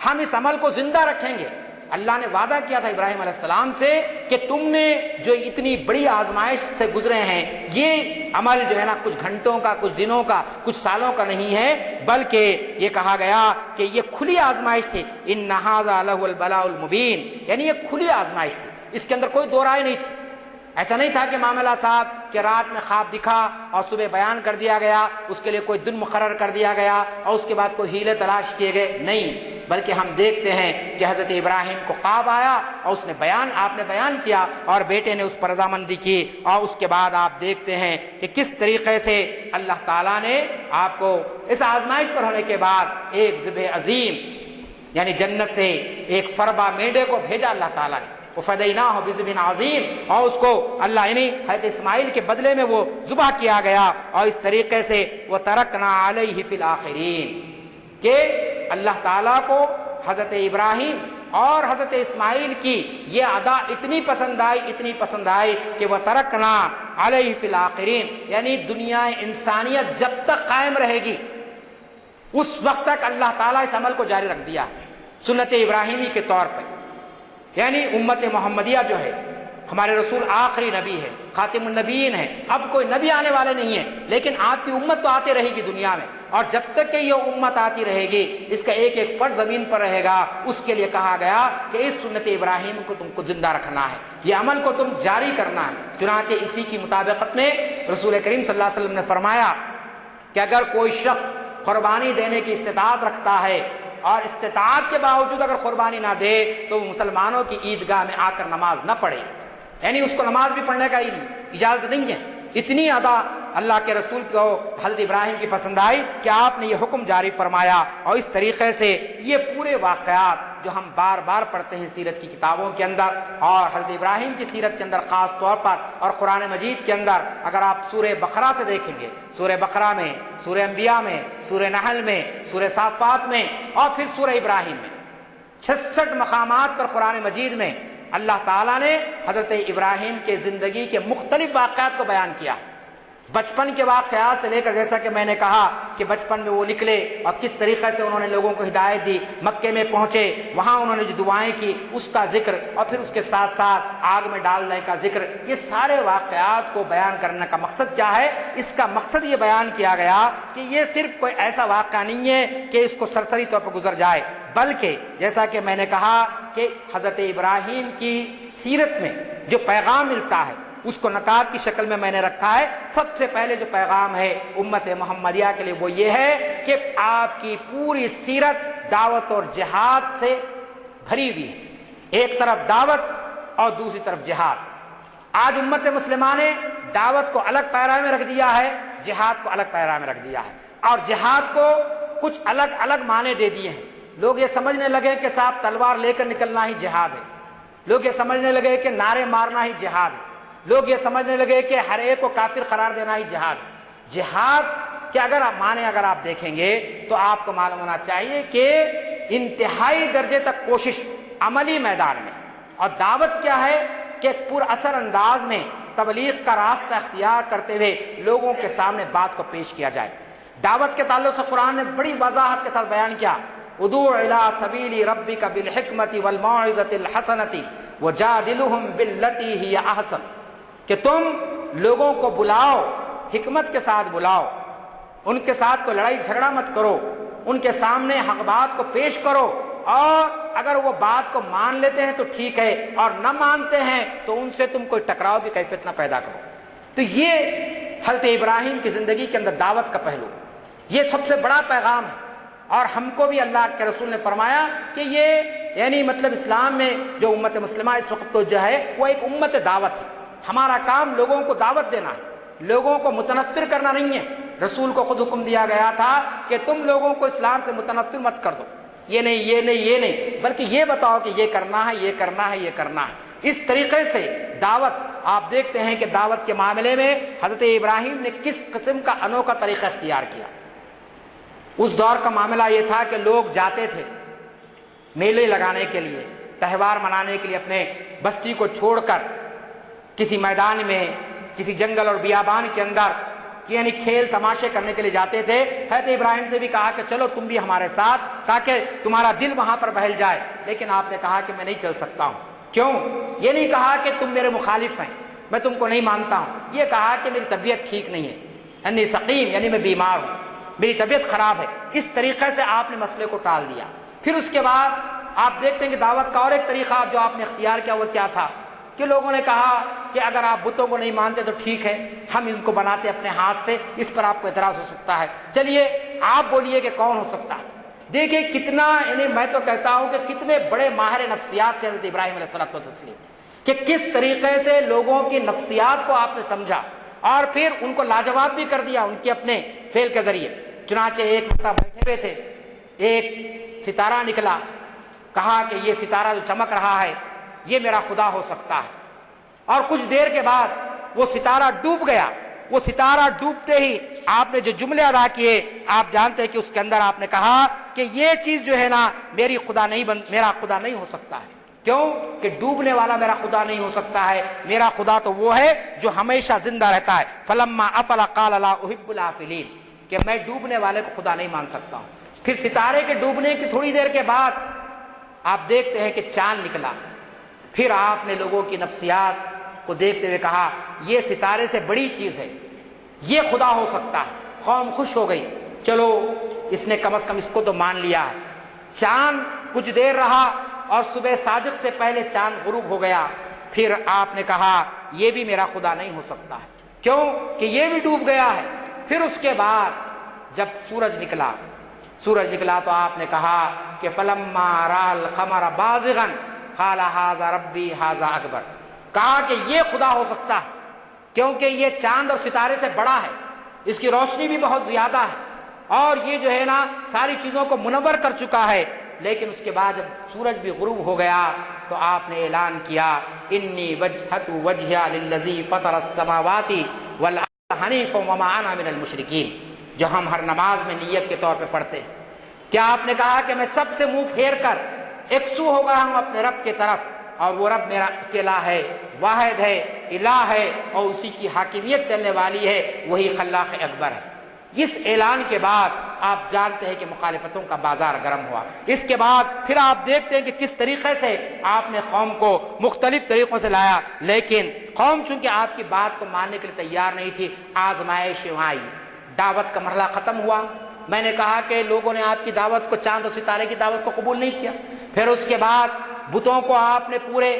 ہم اس عمل کو زندہ رکھیں گے. اللہ نے وعدہ کیا تھا ابراہیم علیہ السلام سے کہ تم نے جو اتنی بڑی آزمائش سے گزرے ہیں، یہ عمل جو ہے نا کچھ گھنٹوں کا، کچھ دنوں کا، کچھ سالوں کا نہیں ہے، بلکہ یہ کہا گیا کہ یہ کھلی آزمائش تھی. ان ھذا لہو البلاء المبین، یعنی یہ کھلی آزمائش تھی، اس کے اندر کوئی دو رائے نہیں تھی. ایسا نہیں تھا کہ معاملہ صاحب کہ رات میں خواب دکھا اور صبح بیان کر دیا گیا، اس کے لیے کوئی دن مقرر کر دیا گیا اور اس کے بعد کوئی ہیلے تلاش کیے گئے. نہیں، بلکہ ہم دیکھتے ہیں کہ حضرت ابراہیم کو خواب آیا اور اس نے آپ نے بیان کیا اور بیٹے نے اس پر رضامندی کی. اور اس کے بعد آپ دیکھتے ہیں کہ کس طریقے سے اللہ تعالیٰ نے آپ کو اس آزمائش پر ہونے کے بعد ایک ذبح عظیم یعنی جنت سے ایک فربا میڈے کو بھیجا اللہ تعالیٰ نے، وَفَدَيْنَاهُ بِذِبْحٍ عَظِيمٍ، اور اس کو اللہ یعنی حضرت اسماعیل کے بدلے میں وہ ذبح کیا گیا. اور اس طریقے سے وَتَرَكْنَا عَلَيْهِ فِي الْآخِرِينَ، کہ اللہ تعالیٰ کو حضرت ابراہیم اور حضرت اسماعیل کی یہ ادا اتنی پسند آئی کہ وَتَرَكْنَا عَلَيْهِ فِي الْآخِرِينَ، یعنی دنیا انسانیت جب تک قائم رہے گی اس وقت تک اللہ تعالیٰ اس عمل کو جاری رکھ دیا سنت ابراہیمی کے طور پر. یعنی امت محمدیہ جو ہے، ہمارے رسول آخری نبی ہے، خاتم النبیین ہے، اب کوئی نبی آنے والے نہیں ہیں، لیکن آپ کی امت تو آتے رہے گی دنیا میں اور جب تک کہ یہ امت آتی رہے گی اس کا ایک ایک فرض زمین پر رہے گا، اس کے لیے کہا گیا کہ اس سنت ابراہیم کو تم کو زندہ رکھنا ہے، یہ عمل کو تم جاری کرنا ہے۔ چنانچہ اسی کی مطابقت میں رسول کریم صلی اللہ علیہ وسلم نے فرمایا کہ اگر کوئی شخص قربانی دینے کی استطاعت رکھتا ہے اور استطاعت کے باوجود اگر قربانی نہ دے تو وہ مسلمانوں کی عیدگاہ میں آ کر نماز نہ پڑھے، یعنی اس کو نماز بھی پڑھنے کا ہی نہیں اجازت نہیں ہے۔ اتنی ادا اللہ کے رسول کو حضرت ابراہیم کی پسند آئی کہ آپ نے یہ حکم جاری فرمایا، اور اس طریقے سے یہ پورے واقعات جو ہم بار بار پڑھتے ہیں سیرت کی کتابوں کے اندر اور حضرت ابراہیم کی سیرت کے اندر خاص طور پر، اور قرآن مجید کے اندر اگر آپ سورہ بقرہ سے دیکھیں گے، سورہ بقرہ میں، سورہ انبیاء میں، سورہ نحل میں، سورہ صافات میں اور پھر سورہ ابراہیم میں 66 مقامات پر قرآن مجید میں اللہ تعالیٰ نے حضرت ابراہیم کے زندگی کے مختلف واقعات کو بیان کیا، بچپن کے واقعات سے لے کر، جیسا کہ میں نے کہا کہ بچپن میں وہ نکلے اور کس طریقے سے انہوں نے لوگوں کو ہدایت دی، مکے میں پہنچے وہاں انہوں نے جو دعائیں کی اس کا ذکر، اور پھر اس کے ساتھ ساتھ آگ میں ڈالنے کا ذکر۔ یہ سارے واقعات کو بیان کرنے کا مقصد کیا ہے؟ اس کا مقصد یہ بیان کیا گیا کہ یہ صرف کوئی ایسا واقعہ نہیں ہے کہ اس کو سرسری طور پر گزر جائے، بلکہ جیسا کہ میں نے کہا کہ حضرت ابراہیم کی سیرت میں جو پیغام ملتا ہے اس کو نکات کی شکل میں نے رکھا ہے۔ سب سے پہلے جو پیغام ہے امت محمدیہ کے لیے وہ یہ ہے کہ آپ کی پوری سیرت دعوت اور جہاد سے بھری ہوئی ہے، ایک طرف دعوت اور دوسری طرف جہاد۔ آج امت مسلمہ نے دعوت کو الگ پیرا میں رکھ دیا ہے، جہاد کو الگ پیرا میں رکھ دیا ہے، اور جہاد کو کچھ الگ الگ معنی دے دیے ہیں۔ لوگ یہ سمجھنے لگے کہ صاحب تلوار لے کر نکلنا ہی جہاد ہے، لوگ یہ سمجھنے لگے کہ نعرے مارنا ہی جہاد ہے، لوگ یہ سمجھنے لگے کہ ہر ایک کو کافر قرار دینا ہی جہاد ہے۔ جہاد کے اگر آپ دیکھیں گے تو آپ کو معلوم ہونا چاہیے کہ انتہائی درجے تک کوشش عملی میدان میں، اور دعوت کیا ہے کہ پر اثر انداز میں تبلیغ کا راستہ اختیار کرتے ہوئے لوگوں کے سامنے بات کو پیش کیا جائے۔ دعوت کے تعلق سے قرآن نے بڑی وضاحت کے ساتھ بیان کیا، ادعو الی سبیل ربک بالحکمت والموعظۃ الحسنۃ وجادلہم باللتی ہی احسن، کہ تم لوگوں کو بلاؤ، حکمت کے ساتھ بلاؤ، ان کے ساتھ کوئی لڑائی جھگڑا مت کرو، ان کے سامنے حق بات کو پیش کرو، اور اگر وہ بات کو مان لیتے ہیں تو ٹھیک ہے، اور نہ مانتے ہیں تو ان سے تم کوئی ٹکراؤ کی کیفیت نہ پیدا کرو۔ تو یہ حضرت ابراہیم کی زندگی کے اندر دعوت کا پہلو، یہ سب سے بڑا پیغام ہے، اور ہم کو بھی اللہ کے رسول نے فرمایا کہ یہ یعنی مطلب اسلام میں جو امت مسلمہ اس وقت تو جو ہے وہ ایک امت دعوت ہے۔ ہمارا کام لوگوں کو دعوت دینا ہے، لوگوں کو متنفر کرنا نہیں ہے۔ رسول کو خود حکم دیا گیا تھا کہ تم لوگوں کو اسلام سے متنفر مت کر دو، یہ نہیں یہ نہیں یہ نہیں، بلکہ یہ بتاؤ کہ یہ کرنا ہے یہ کرنا ہے یہ کرنا ہے۔ اس طریقے سے دعوت، آپ دیکھتے ہیں کہ دعوت کے معاملے میں حضرت ابراہیم نے کس قسم کا انوکھا طریقہ اختیار کیا۔ اس دور کا معاملہ یہ تھا کہ لوگ جاتے تھے میلے لگانے کے لیے، تہوار منانے کے لیے، اپنے بستی کو چھوڑ کر کسی میدان میں، کسی جنگل اور بیابان کے اندر یعنی کھیل تماشے کرنے کے لیے جاتے تھے۔ حضرت ابراہیم سے بھی کہا کہ چلو تم بھی ہمارے ساتھ تاکہ تمہارا دل وہاں پر بہل جائے، لیکن آپ نے کہا کہ میں نہیں چل سکتا ہوں۔ کیوں؟ یہ نہیں کہا کہ تم میرے مخالف ہیں، میں تم کو نہیں مانتا ہوں، یہ کہا کہ میری طبیعت ٹھیک نہیں ہے، انی سقیم، یعنی میں بیمار ہوں، میری طبیعت خراب ہے۔ اس طریقے سے آپ نے مسئلے کو ٹال دیا۔ پھر اس کے بعد آپ دیکھتے ہیں کہ دعوت کا اور ایک طریقہ جو آپ نے اختیار کیا وہ کیا تھا کہ لوگوں نے کہا کہ اگر آپ بتوں کو نہیں مانتے تو ٹھیک ہے، ہم ان کو بناتے اپنے ہاتھ سے، اس پر آپ کو اعتراض ہو سکتا ہے، چلیے آپ بولیے کہ کون ہو سکتا ہے۔ دیکھیں کتنا، یعنی میں تو کہتا ہوں کہ کتنے بڑے ماہر نفسیات تھے حضرت ابراہیم علیہ الصلوۃ والتسلیم، کہ کس طریقے سے لوگوں کی نفسیات کو آپ نے سمجھا اور پھر ان کو لاجواب بھی کر دیا ان کے اپنے فعل کے ذریعے۔ چنانچہ ایک مرتبہ بیٹھے ہوئے تھے، ایک ستارہ نکلا، کہا کہ یہ ستارہ جو چمک رہا ہے یہ میرا خدا ہو سکتا ہے، اور کچھ دیر کے بعد وہ ستارہ ڈوب گیا۔ وہ ستارہ ڈوبتے ہی آپ نے جو جملے ادا کیے، آپ جانتے ہیں کہ اس کے اندر آپ نے کہا کہ یہ چیز جو ہے نا میرا خدا نہیں ہو سکتا ہے۔ کیوں؟ کہ ڈوبنے والا میرا خدا نہیں ہو سکتا ہے، میرا خدا تو وہ ہے جو ہمیشہ زندہ رہتا ہے۔ فلما افل قال لا احب الافلین، کہ میں ڈوبنے والے کو خدا نہیں مان سکتا ہوں۔ پھر ستارے کے ڈوبنے کی تھوڑی دیر کے بعد آپ دیکھتے ہیں کہ چاند نکلا۔ پھر آپ نے لوگوں کی نفسیات کو دیکھتے ہوئے کہا یہ ستارے سے بڑی چیز ہے، یہ خدا ہو سکتا ہے۔ قوم خوش ہو گئی، چلو اس نے کم از کم اس کو تو مان لیا ہے۔ چاند کچھ دیر رہا اور صبح صادق سے پہلے چاند غروب ہو گیا، پھر آپ نے کہا یہ بھی میرا خدا نہیں ہو سکتا ہے، کیوں کہ یہ بھی ڈوب گیا ہے۔ پھر اس کے بعد جب سورج نکلا تو آپ نے کہا کہ فلما رأى القمر بازغا قال ھذا ربی ھذا اکبر، کہا کہ یہ خدا ہو سکتا ہے کیونکہ یہ چاند اور ستارے سے بڑا ہے، اس کی روشنی بھی بہت زیادہ ہے اور یہ جو ہے نا ساری چیزوں کو منور کر چکا ہے۔ لیکن اس کے بعد جب سورج بھی غروب ہو گیا تو آپ نے اعلان کیا انی وجہت وجہی للذی فطر السماوات والارض حنیفا وما انا من المشرکین، جو ہم ہر نماز میں نیت کے طور پہ پڑھتے ہیں۔ کیا آپ نے کہا کہ میں سب سے منہ پھیر کر یکسو ہو گیا ہوں اپنے رب کی طرف، اور وہ رب میرا اکیلا ہے، واحد ہے، الہ ہے اور اسی کی حاکمیت چلنے والی ہے، وہی خلاق اکبر ہے۔ اس اعلان کے بعد آپ جانتے ہیں کہ مخالفتوں کا بازار گرم ہوا۔ اس کے بعد پھر آپ دیکھتے ہیں کہ کس طریقے سے آپ نے قوم کو مختلف طریقوں سے لایا، لیکن قوم چونکہ آپ کی بات کو ماننے کے لیے تیار نہیں تھی، آزمائش آئی، دعوت کا مرحلہ ختم ہوا۔ میں نے کہا کہ لوگوں نے آپ کی دعوت کو، چاند و ستارے کی دعوت کو قبول نہیں کیا۔ پھر اس کے بعد بتوں کو آپ نے پورے،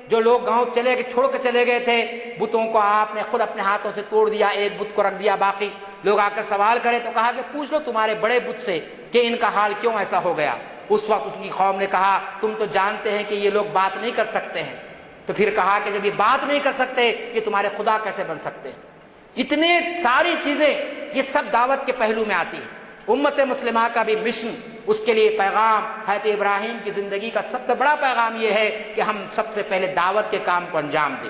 جو لوگ گاؤں چھوڑ کے چلے گئے تھے، بتوں کو آپ نے خود اپنے ہاتھوں سے توڑ دیا، ایک بت کو رکھ دیا، باقی لوگ آ کر سوال کرے تو کہا کہ پوچھ لو تمہارے بڑے بت سے کہ ان کا حال کیوں ایسا ہو گیا۔ اس وقت اس کی قوم نے کہا تم تو جانتے ہیں کہ یہ لوگ بات نہیں کر سکتے ہیں۔ تو پھر کہا کہ جب یہ بات نہیں کر سکتے یہ تمہارے خدا کیسے بن سکتے ہیں؟ اتنے ساری چیزیں یہ سب دعوت کے پہلو میں آتی ہیں۔ امت مسلمہ کا بھی مشن، اس کے لیے پیغام، حضرت ابراہیم کی زندگی کا سب سے بڑا پیغام یہ ہے کہ ہم سب سے پہلے دعوت کے کام کو انجام دیں۔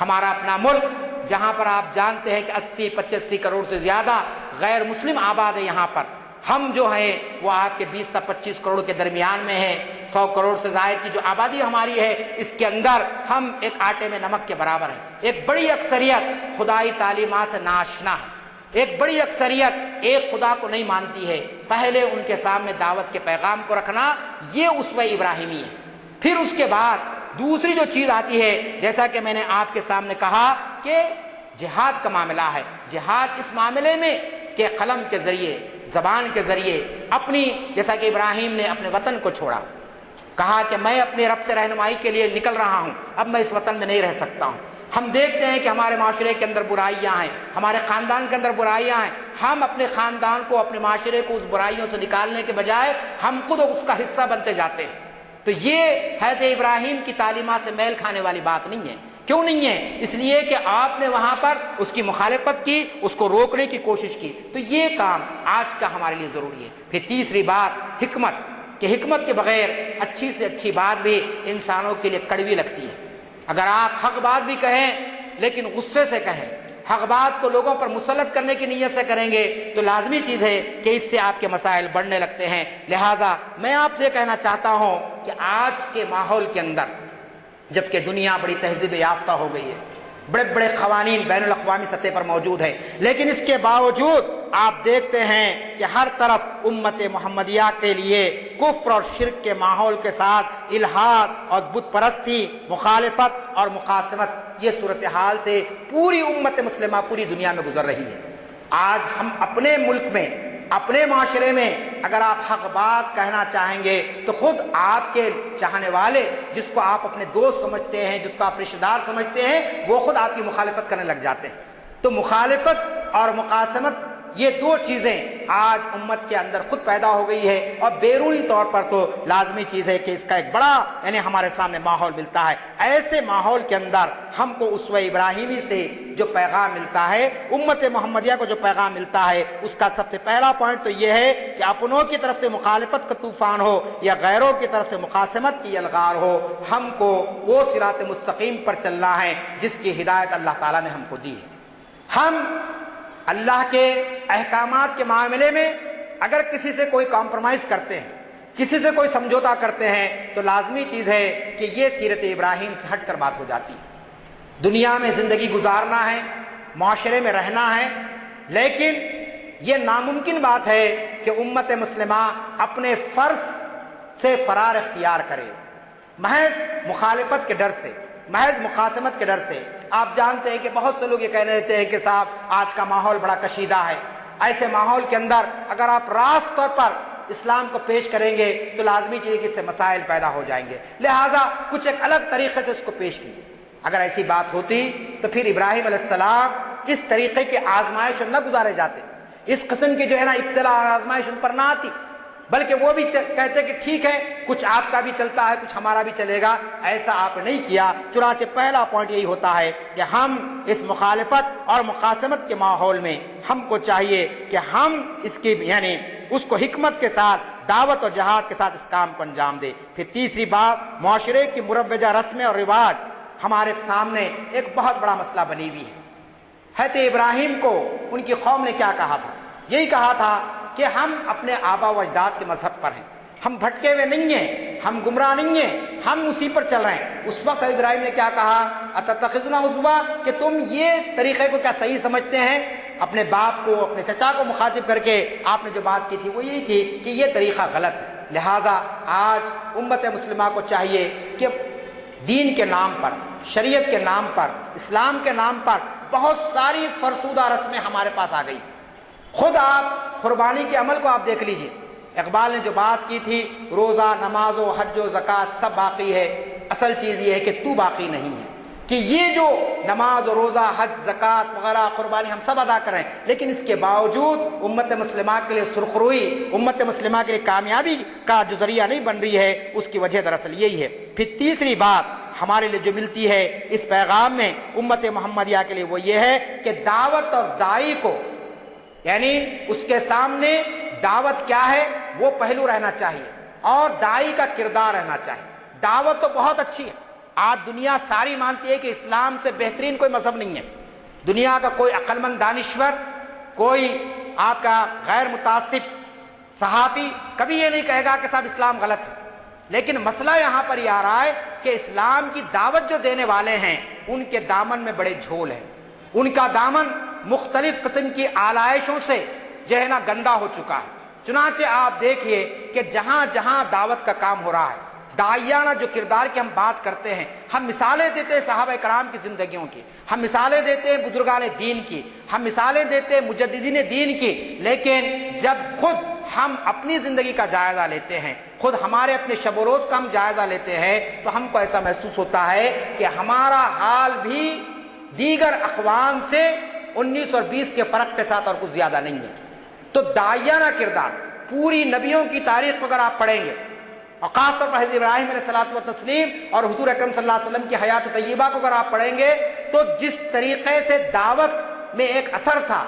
ہمارا اپنا ملک جہاں پر آپ جانتے ہیں کہ 80-85 کروڑ سے زیادہ غیر مسلم آباد ہے، یہاں پر ہم جو ہیں وہ آپ کے 20 تا 25 کروڑ کے درمیان میں ہیں۔ 100 کروڑ سے زائد کی جو آبادی ہماری ہے، اس کے اندر ہم ایک آٹے میں نمک کے برابر ہیں۔ ایک بڑی اکثریت خدائی تعلیمات سے ناآشنا ہے، ایک بڑی اکثریت ایک خدا کو نہیں مانتی ہے۔ پہلے ان کے سامنے دعوت کے پیغام کو رکھنا یہ اسوہ ابراہیمی ہے۔ پھر اس کے بعد دوسری جو چیز آتی ہے، جیسا کہ میں نے آپ کے سامنے کہا کہ جہاد کا معاملہ ہے۔ جہاد اس معاملے میں کہ قلم کے ذریعے، زبان کے ذریعے اپنی، جیسا کہ ابراہیم نے اپنے وطن کو چھوڑا، کہا کہ میں اپنے رب سے رہنمائی کے لیے نکل رہا ہوں، اب میں اس وطن میں نہیں رہ سکتا ہوں۔ ہم دیکھتے ہیں کہ ہمارے معاشرے کے اندر برائیاں ہیں، ہمارے خاندان کے اندر برائیاں ہیں، ہم اپنے خاندان کو، اپنے معاشرے کو اس برائیوں سے نکالنے کے بجائے ہم خود اس کا حصہ بنتے جاتے ہیں۔ تو یہ حضرت ابراہیم کی تعلیمات سے میل کھانے والی بات نہیں ہے۔ کیوں نہیں ہے؟ اس لیے کہ آپ نے وہاں پر اس کی مخالفت کی، اس کو روکنے کی کوشش کی۔ تو یہ کام آج کا ہمارے لیے ضروری ہے۔ پھر تیسری بات حکمت، کہ حکمت کے بغیر اچھی سے اچھی بات بھی انسانوں کے لیے کڑوی لگتی ہے۔ اگر آپ حق بات بھی کہیں لیکن غصے سے کہیں، حق بات کو لوگوں پر مسلط کرنے کی نیت سے کریں گے تو لازمی چیز ہے کہ اس سے آپ کے مسائل بڑھنے لگتے ہیں۔ لہٰذا میں آپ سے کہنا چاہتا ہوں کہ آج کے ماحول کے اندر، جبکہ دنیا بڑی تہذیب یافتہ ہو گئی ہے، بڑے بڑے قوانین بین الاقوامی سطح پر موجود ہیں، لیکن اس کے باوجود آپ دیکھتے ہیں کہ ہر طرف امت محمدیہ کے لیے کفر اور شرک کے ماحول کے ساتھ الحاد اور بت پرستی، مخالفت اور مقاسمت، یہ صورتحال سے پوری امت مسلمہ پوری دنیا میں گزر رہی ہے۔ آج ہم اپنے ملک میں، اپنے معاشرے میں اگر آپ حق بات کہنا چاہیں گے تو خود آپ کے چاہنے والے، جس کو آپ اپنے دوست سمجھتے ہیں، جس کو آپ رشتہ دار سمجھتے ہیں، وہ خود آپ کی مخالفت کرنے لگ جاتے ہیں۔ تو مخالفت اور مقاسمت، یہ دو چیزیں آج امت کے اندر خود پیدا ہو گئی ہے، اور بیرونی طور پر تو لازمی چیز ہے کہ اس کا ایک بڑا ہمارے سامنے ماحول ملتا ہے۔ ایسے ماحول کے اندر ہم کو اسوہ ابراہیمی سے جو پیغام ملتا ہے، امت محمدیہ کو جو پیغام ملتا ہے، اس کا سب سے پہلا پوائنٹ تو یہ ہے کہ اپنوں کی طرف سے مخالفت کا طوفان ہو یا غیروں کی طرف سے مقاسمت کی الغار ہو، ہم کو وہ صراط مستقیم پر چلنا ہے جس کی ہدایت اللہ تعالیٰ نے ہم کو دی ہے۔ ہم اللہ کے احکامات کے معاملے میں اگر کسی سے کوئی کمپرومائز کرتے ہیں، کسی سے کوئی سمجھوتا کرتے ہیں، تو لازمی چیز ہے کہ یہ سیرت ابراہیم سے ہٹ کر بات ہو جاتی ہے۔ دنیا میں زندگی گزارنا ہے، معاشرے میں رہنا ہے، لیکن یہ ناممکن بات ہے کہ امت مسلمہ اپنے فرض سے فرار اختیار کرے محض مخالفت کے ڈر سے، محض مقاسمت کے ڈر سے۔ آپ جانتے ہیں کہ بہت سے لوگ یہ کہہ رہتے ہیں کہ صاحب آج کا ماحول بڑا کشیدہ ہے، ایسے ماحول کے اندر اگر آپ راست طور پر اسلام کو پیش کریں گے تو لازمی چیز ہے کہ اس سے مسائل پیدا ہو جائیں گے، لہٰذا کچھ ایک الگ طریقے سے اس کو پیش کیجیے۔ اگر ایسی بات ہوتی تو پھر ابراہیم علیہ السلام اس طریقے کی آزمائش نہ گزارے جاتے، اس قسم کی جو ہے نا ابتلا اور آزمائش ان پر نہ آتی، بلکہ وہ بھی کہتے کہ ٹھیک ہے کچھ آپ کا بھی چلتا ہے کچھ ہمارا بھی چلے گا۔ ایسا آپ نے نہیں کیا۔ چنانچہ پہلا پوائنٹ یہی ہوتا ہے کہ ہم اس مخالفت اور مقاسمت کے ماحول میں ہم کو چاہیے کہ ہم اس کی یعنی اس کو حکمت کے ساتھ دعوت اور جہاد کے ساتھ اس کام کو انجام دے۔ پھر تیسری بات، معاشرے کی مروجہ رسمیں اور رواج ہمارے سامنے ایک بہت بڑا مسئلہ بنی ہوئی ہے۔ حضرت ابراہیم کو ان کی قوم نے کیا کہا تھا؟ یہی کہا تھا کہ ہم اپنے آبا و اجداد کے مذہب پر ہیں، ہم بھٹکے ہوئے نہیں ہیں، ہم گمراہ نہیں ہیں، ہم اسی پر چل رہے ہیں۔ اس وقت ابراہیم نے کیا کہا؟ اتتخذنا ہزوا، کہ تم یہ طریقے کو کیا صحیح سمجھتے ہیں؟ اپنے باپ کو اپنے چچا کو مخاطب کر کے آپ نے جو بات کی تھی وہ یہی تھی کہ یہ طریقہ غلط ہے۔ لہٰذا آج امت مسلمہ کو چاہیے کہ دین کے نام پر، شریعت کے نام پر، اسلام کے نام پر بہت ساری فرسودہ رسمیں ہمارے پاس آ گئی۔ خود آپ قربانی کے عمل کو آپ دیکھ لیجئے، اقبال نے جو بات کی تھی روزہ نماز و حج و زکوٰۃ سب باقی ہے، اصل چیز یہ ہے کہ تو باقی نہیں ہے، کہ یہ جو نماز و روزہ حج زکوٰۃ وغیرہ قربانی ہم سب ادا کریں، لیکن اس کے باوجود امت مسلمہ کے لیے سرخروئی، امت مسلمہ کے لیے کامیابی کا جو ذریعہ نہیں بن رہی ہے، اس کی وجہ دراصل یہی ہے۔ پھر تیسری بات ہمارے لیے جو ملتی ہے اس پیغام میں امت محمدیہ کے لیے وہ یہ ہے کہ دعوت اور داعی کو یعنی اس کے سامنے دعوت کیا ہے وہ پہلو رہنا چاہیے اور داعی کا کردار رہنا چاہیے۔ دعوت تو بہت اچھی ہے، آج دنیا ساری مانتی ہے کہ اسلام سے بہترین کوئی مذہب نہیں ہے۔ دنیا کا کوئی عقل مند دانشور، کوئی آپ کا غیر متعصب صحافی کبھی یہ نہیں کہے گا کہ صاحب اسلام غلط ہے، لیکن مسئلہ یہاں پر یہ آ رہا ہے کہ اسلام کی دعوت جو دینے والے ہیں ان کے دامن میں بڑے جھول ہیں، ان کا دامن مختلف قسم کی آلائشوں سے جو ہے نا گندا ہو چکا ہے۔ چنانچہ آپ دیکھیے کہ جہاں جہاں دعوت کا کام ہو رہا ہے، داعیانہ جو کردار کی ہم بات کرتے ہیں، ہم مثالیں دیتے ہیں صحابہ کرام کی زندگیوں کی، ہم مثالیں دیتے ہیں بزرگان دین کی، ہم مثالیں دیتے ہیں مجددین دین کی، لیکن جب خود ہم اپنی زندگی کا جائزہ لیتے ہیں، خود ہمارے اپنے شب و روز کا ہم جائزہ لیتے ہیں، تو ہم کو ایسا محسوس ہوتا ہے کہ ہمارا حال بھی دیگر اقوام سے 19 اور 20 کے فرق کے ساتھ اور کچھ زیادہ نہیں ہے۔ تو داعیانہ کردار پوری نبیوں کی تاریخ کو اگر آپ پڑھیں گے اور خاص طور پر حضرت ابراہیم علیہ الصلوۃ والتسلیم اور حضور اکرم صلی اللہ علیہ وسلم کی حیات طیبہ کو اگر آپ پڑھیں گے تو جس طریقے سے دعوت میں ایک اثر تھا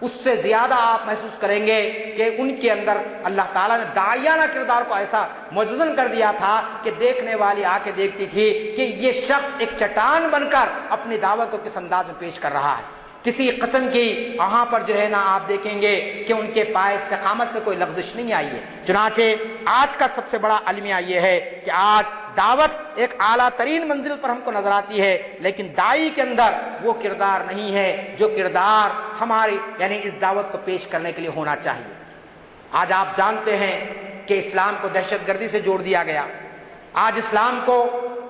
اس سے زیادہ آپ محسوس کریں گے کہ ان کے اندر اللہ تعالیٰ نے داعیانہ کردار کو ایسا مجزن کر دیا تھا کہ دیکھنے والی آ کے دیکھتی تھی کہ یہ شخص ایک چٹان بن کر اپنی دعوت کو کس انداز میں پیش کر رہا ہے۔ کسی قسم کی وہاں پر جو ہے نا آپ دیکھیں گے کہ ان کے پائے استقامت میں کوئی لغزش نہیں آئی ہے۔ چنانچہ آج کا سب سے بڑا المیہ یہ ہے کہ آج دعوت ایک اعلیٰ ترین منزل پر ہم کو نظر آتی ہے، لیکن داعی کے اندر وہ کردار نہیں ہے جو کردار ہماری یعنی اس دعوت کو پیش کرنے کے لیے ہونا چاہیے۔ آج آپ جانتے ہیں کہ اسلام کو دہشت گردی سے جوڑ دیا گیا، آج اسلام کو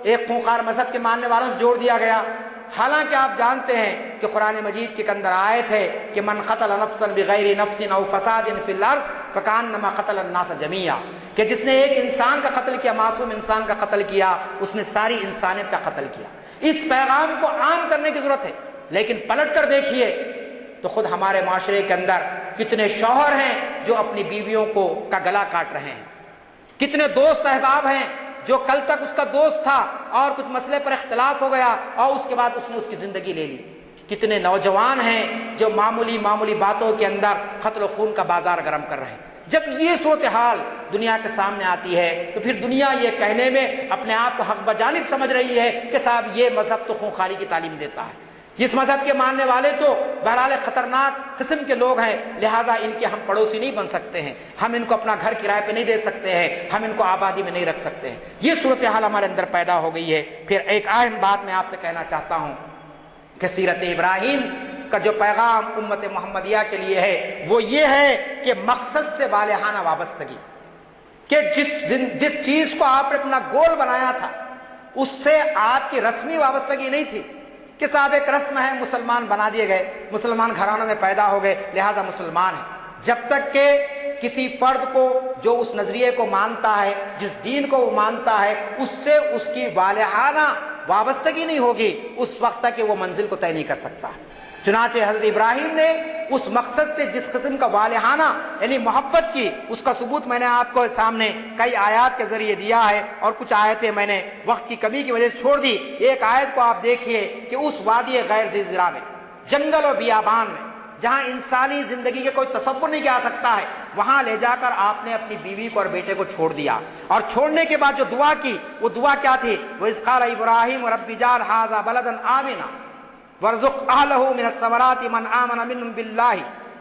ایک خونخوار مذہب کے ماننے والوں سے جوڑ دیا گیا، حالانکہ آپ جانتے ہیں کہ قرآن مجید کے اندر آیت ہے کہ من قتل نفسا بغیر نفس او فساد فی الارض فکانما قتل الناس جميعا، کہ جس نے ایک انسان کا قتل کیا، معصوم انسان کا قتل کیا، اس نے ساری انسانیت کا قتل کیا۔ اس پیغام کو عام کرنے کی ضرورت ہے، لیکن پلٹ کر دیکھیے تو خود ہمارے معاشرے کے اندر کتنے شوہر ہیں جو اپنی بیویوں کا گلا کاٹ رہے ہیں، کتنے دوست احباب ہیں جو کل تک اس کا دوست تھا اور کچھ مسئلے پر اختلاف ہو گیا اور اس کے بعد اس نے اس کی زندگی لے لی، کتنے نوجوان ہیں جو معمولی باتوں کے اندر قتل و خون کا بازار گرم کر رہے ہیں۔ جب یہ صورتحال دنیا کے سامنے آتی ہے تو پھر دنیا یہ کہنے میں اپنے آپ کو حق بجانب سمجھ رہی ہے کہ صاحب یہ مذہب تو خونخواری کی تعلیم دیتا ہے، اس مذہب کے ماننے والے تو بہرحال خطرناک قسم کے لوگ ہیں، لہٰذا ان کے ہم پڑوسی نہیں بن سکتے ہیں، ہم ان کو اپنا گھر کرائے پہ نہیں دے سکتے ہیں، ہم ان کو آبادی میں نہیں رکھ سکتے ہیں۔ یہ صورتحال ہمارے اندر پیدا ہو گئی ہے۔ پھر ایک اہم بات میں آپ سے کہنا چاہتا ہوں کہ سیرت ابراہیم کا جو پیغام امت محمدیہ کے لیے ہے وہ یہ ہے کہ مقصد سے بالغانہ وابستگی، کہ جس چیز کو آپ نے اپنا گول بنایا تھا اس سے آپ کی رسمی وابستگی نہیں تھی، کہ صاحب ایک رسم ہے، مسلمان بنا دیے گئے، مسلمان گھرانوں میں پیدا ہو گئے لہذا مسلمان ہیں۔ جب تک کہ کسی فرد کو جو اس نظریے کو مانتا ہے، جس دین کو وہ مانتا ہے، اس سے اس کی والہانہ وابستگی نہیں ہوگی، اس وقت تک کہ وہ منزل کو طے نہیں کر سکتا۔ چنانچہ حضرت ابراہیم نے اس مقصد سے جس قسم کا والہانہ یعنی محبت کی، اس کا ثبوت میں نے آپ کو سامنے کئی آیات کے ذریعے دیا ہے، اور کچھ آیتیں میں نے وقت کی کمی کی وجہ سے چھوڑ دی۔ ایک آیت کو آپ دیکھیے کہ اس وادی غیر ذی زرع میں، جنگل و بیابان میں، جہاں انسانی زندگی کے کوئی تصور نہیں کیا سکتا ہے، وہاں لے جا کر آپ نے اپنی بیوی کو اور بیٹے کو چھوڑ دیا، اور چھوڑنے کے بعد جو دعا کی وہ دعا کیا تھی؟ وَإِذْ قَالَ إِبْرَاهِيمُ رَبِّ اجْعَلْ هَٰذَا بَلَدًا آمِنًا وَارْزُقْ أَهْلَهُ مِنَ الثَّمَرَاتِ مَنْ آمَنَ مِنْهُمْ بِاللَّهِ۔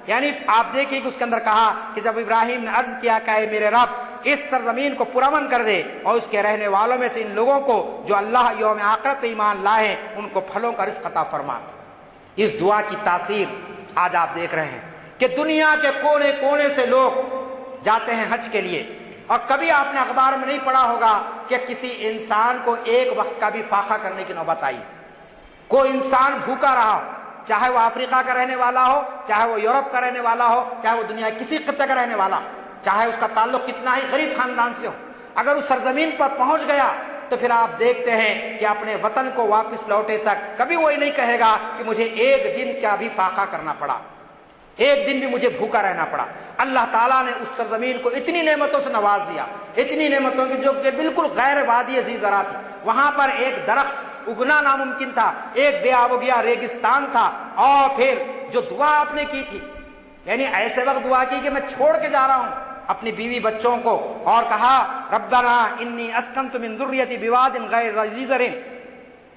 یعنی آپ دیکھیے کہ اس کے اندر کہا کہ جب ابراہیم نے عرض کیا کہ اے میرے رب اس سرزمین کو پرامن کر دے اور اس کے رہنے والوں میں سے ان لوگوں کو جو اللہ یوم آخرت پہ ایمان لائے ہیں ان کو پھلوں کا رزق عطا فرما۔ اس دعا کی تاثیر آج آپ دیکھ رہے ہیں کہ دنیا کے کونے کونے سے لوگ جاتے ہیں حج کے لیے، اور کبھی آپ نے اخبار میں نہیں پڑھا ہوگا کہ کسی انسان کو ایک وقت کا بھی فاقہ کرنے کی نوبت آئی، کوئی انسان بھوکا رہا ہو، چاہے وہ افریقہ کا رہنے والا ہو، چاہے وہ یورپ کا رہنے والا ہو، چاہے وہ دنیا کسی خطے کا رہنے والا ہو، چاہے اس کا تعلق کتنا ہی غریب خاندان سے ہو، اگر اس سرزمین پر پہنچ گیا تو پھر آپ دیکھتے ہیں کہ اپنے وطن کو واپس لوٹے تک کبھی وہی نہیں کہے گا کہ مجھے ایک دن کا بھی فاقہ کرنا پڑا، ایک دن بھی مجھے بھوکا رہنا پڑا۔ اللہ تعالیٰ نے اس سرزمین کو اتنی نعمتوں سے نواز دیا، اتنی نعمتوں کی جو کہ بالکل غیر وادی ذی زرع تھی، وہاں پر ایک درخت اگنا ناممکن تھا، ایک بے آب و گیا ریگستان تھا، اور پھر جو دعا آپ نے کی تھی، یعنی ایسے وقت دعا کی کہ میں چھوڑ کے جا رہا ہوں اپنی بیوی بچوں کو، اور کہا ربنا انی اسکنت من ذریتی بواد غیر ذی زرع،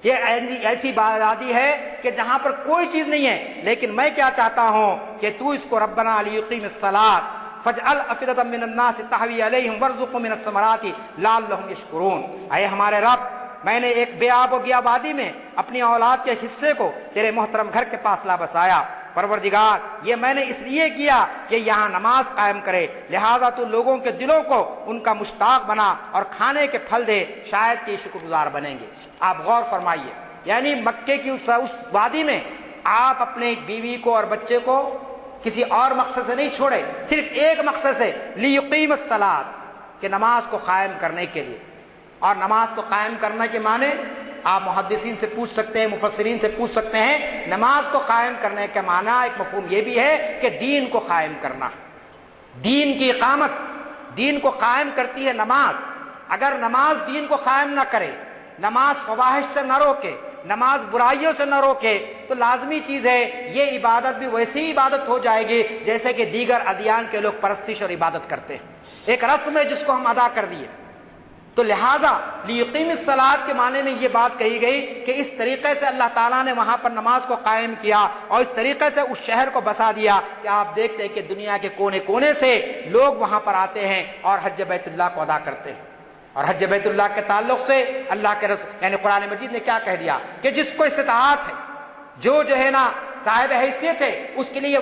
یہ ایسی وادی ہے کہ جہاں پر کوئی چیز نہیں ہے، لیکن میں کیا چاہتا ہوں کہ تو اس کو ربنا لیقیم الصلاۃ فاجعل افئدۃ من الناس تهوی علیہم وارزقهم من الثمرات لعلهم یشکرون۔ اے ہمارے رب، میں نے ایک بے آب و گیا وادی میں اپنی اولاد کے حصے کو تیرے محترم گھر کے پاس لا بسایا، پروردگار یہ میں نے اس لیے کیا کہ یہاں نماز قائم کرے، لہذا تو لوگوں کے دلوں کو ان کا مشتاق بنا اور کھانے کے پھل دے، شاید کہ شکر گزار بنیں گے۔ آپ غور فرمائیے، یعنی مکے کی اس وادی میں آپ اپنے بیوی کو اور بچے کو کسی اور مقصد سے نہیں چھوڑے، صرف ایک مقصد سے، لیقیم الصلاۃ، کہ نماز کو قائم کرنے کے لیے۔ اور نماز کو قائم کرنے کے معنی آپ محدثین سے پوچھ سکتے ہیں، مفسرین سے پوچھ سکتے ہیں، نماز کو قائم کرنے کا معنی ایک مفہوم یہ بھی ہے کہ دین کو قائم کرنا، دین کی اقامت، دین کو قائم کرتی ہے نماز۔ اگر نماز دین کو قائم نہ کرے، نماز فواحش سے نہ روکے، نماز برائیوں سے نہ روکے، تو لازمی چیز ہے یہ عبادت بھی ویسی عبادت ہو جائے گی جیسے کہ دیگر ادیان کے لوگ پرستش اور عبادت کرتے ہیں، ایک رسم ہے جس کو ہم ادا کر دیے۔ تو لہٰذا لیقیم الصلاۃ کے معنی میں یہ بات کہی گئی کہ اس طریقے سے اللہ تعالیٰ نے وہاں پر نماز کو قائم کیا اور اس طریقے سے اس شہر کو بسا دیا کہ آپ دیکھتے ہیں کہ دنیا کے کونے کونے سے لوگ وہاں پر آتے ہیں اور حج بیت اللہ کو ادا کرتے ہیں۔ اور حج بیت اللہ کے تعلق سے اللہ کے رسول یعنی قرآن مجید نے کیا کہہ دیا کہ جس کو استطاعت ہے، جو ہے نا صاحب حیثیت ہے، اس کے لیے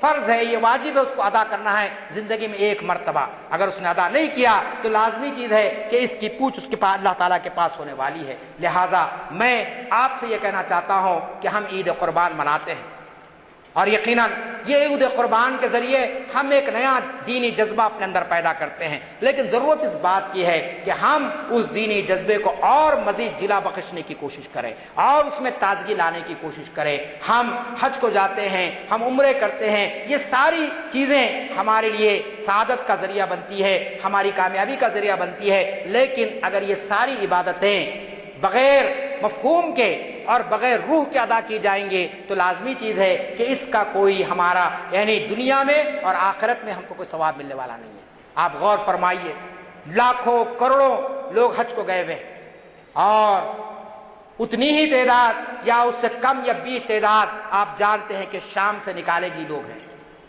فرض ہے، یہ واجب ہے، اس کو ادا کرنا ہے زندگی میں ایک مرتبہ۔ اگر اس نے ادا نہیں کیا تو لازمی چیز ہے کہ اس کی پوچھ اس کے پاس اللہ تعالیٰ کے پاس ہونے والی ہے۔ لہٰذا میں آپ سے یہ کہنا چاہتا ہوں کہ ہم عید قربان مناتے ہیں، اور یقیناً یہ عید قربان کے ذریعے ہم ایک نیا دینی جذبہ اپنے اندر پیدا کرتے ہیں، لیکن ضرورت اس بات کی ہے کہ ہم اس دینی جذبے کو اور مزید جلا بخشنے کی کوشش کریں اور اس میں تازگی لانے کی کوشش کریں۔ ہم حج کو جاتے ہیں، ہم عمرے کرتے ہیں، یہ ساری چیزیں ہمارے لیے سعادت کا ذریعہ بنتی ہے، ہماری کامیابی کا ذریعہ بنتی ہے، لیکن اگر یہ ساری عبادتیں بغیر مفہوم کے اور بغیر روح کے ادا کی جائیں گے تو لازمی چیز ہے کہ اس کا کوئی ہمارا یعنی دنیا میں اور آخرت میں ہم کو کوئی ثواب ملنے والا نہیں ہے۔ آپ غور فرمائیے، لاکھوں کروڑوں لوگ حج کو گئے ہوئے، اور اتنی ہی تعداد یا اس سے کم یا 20 تعداد آپ جانتے ہیں کہ شام سے نکالے گئے لوگ ہیں،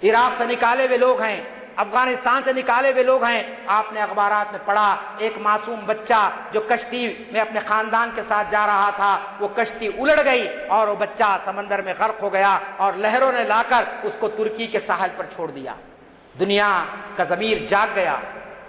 عراق سے نکالے ہوئے لوگ ہیں، افغانستان سے نکالے ہوئے لوگ ہیں۔ آپ نے اخبارات میں پڑھا ایک معصوم بچہ جو کشتی میں اپنے خاندان کے ساتھ جا رہا تھا، وہ کشتی الٹ گئی اور وہ بچہ سمندر میں غرق ہو گیا اور لہروں نے لا کر اس کو ترکی کے ساحل پر چھوڑ دیا۔ دنیا کا ضمیر جاگ گیا،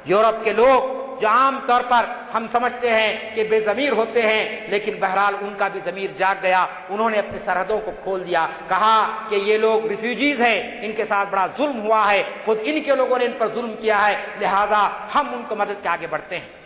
یورپ کے لوگ جو عام طور پر ہم سمجھتے ہیں کہ بے ضمیر ہوتے ہیں، لیکن بہرحال ان کا بھی ضمیر جاگ گیا، انہوں نے اپنی سرحدوں کو کھول دیا، کہا کہ یہ لوگ ریفیوجیز ہیں، ان کے ساتھ بڑا ظلم ہوا ہے، خود ان کے لوگوں نے ان پر ظلم کیا ہے، لہٰذا ہم ان کو مدد کے آگے بڑھتے ہیں۔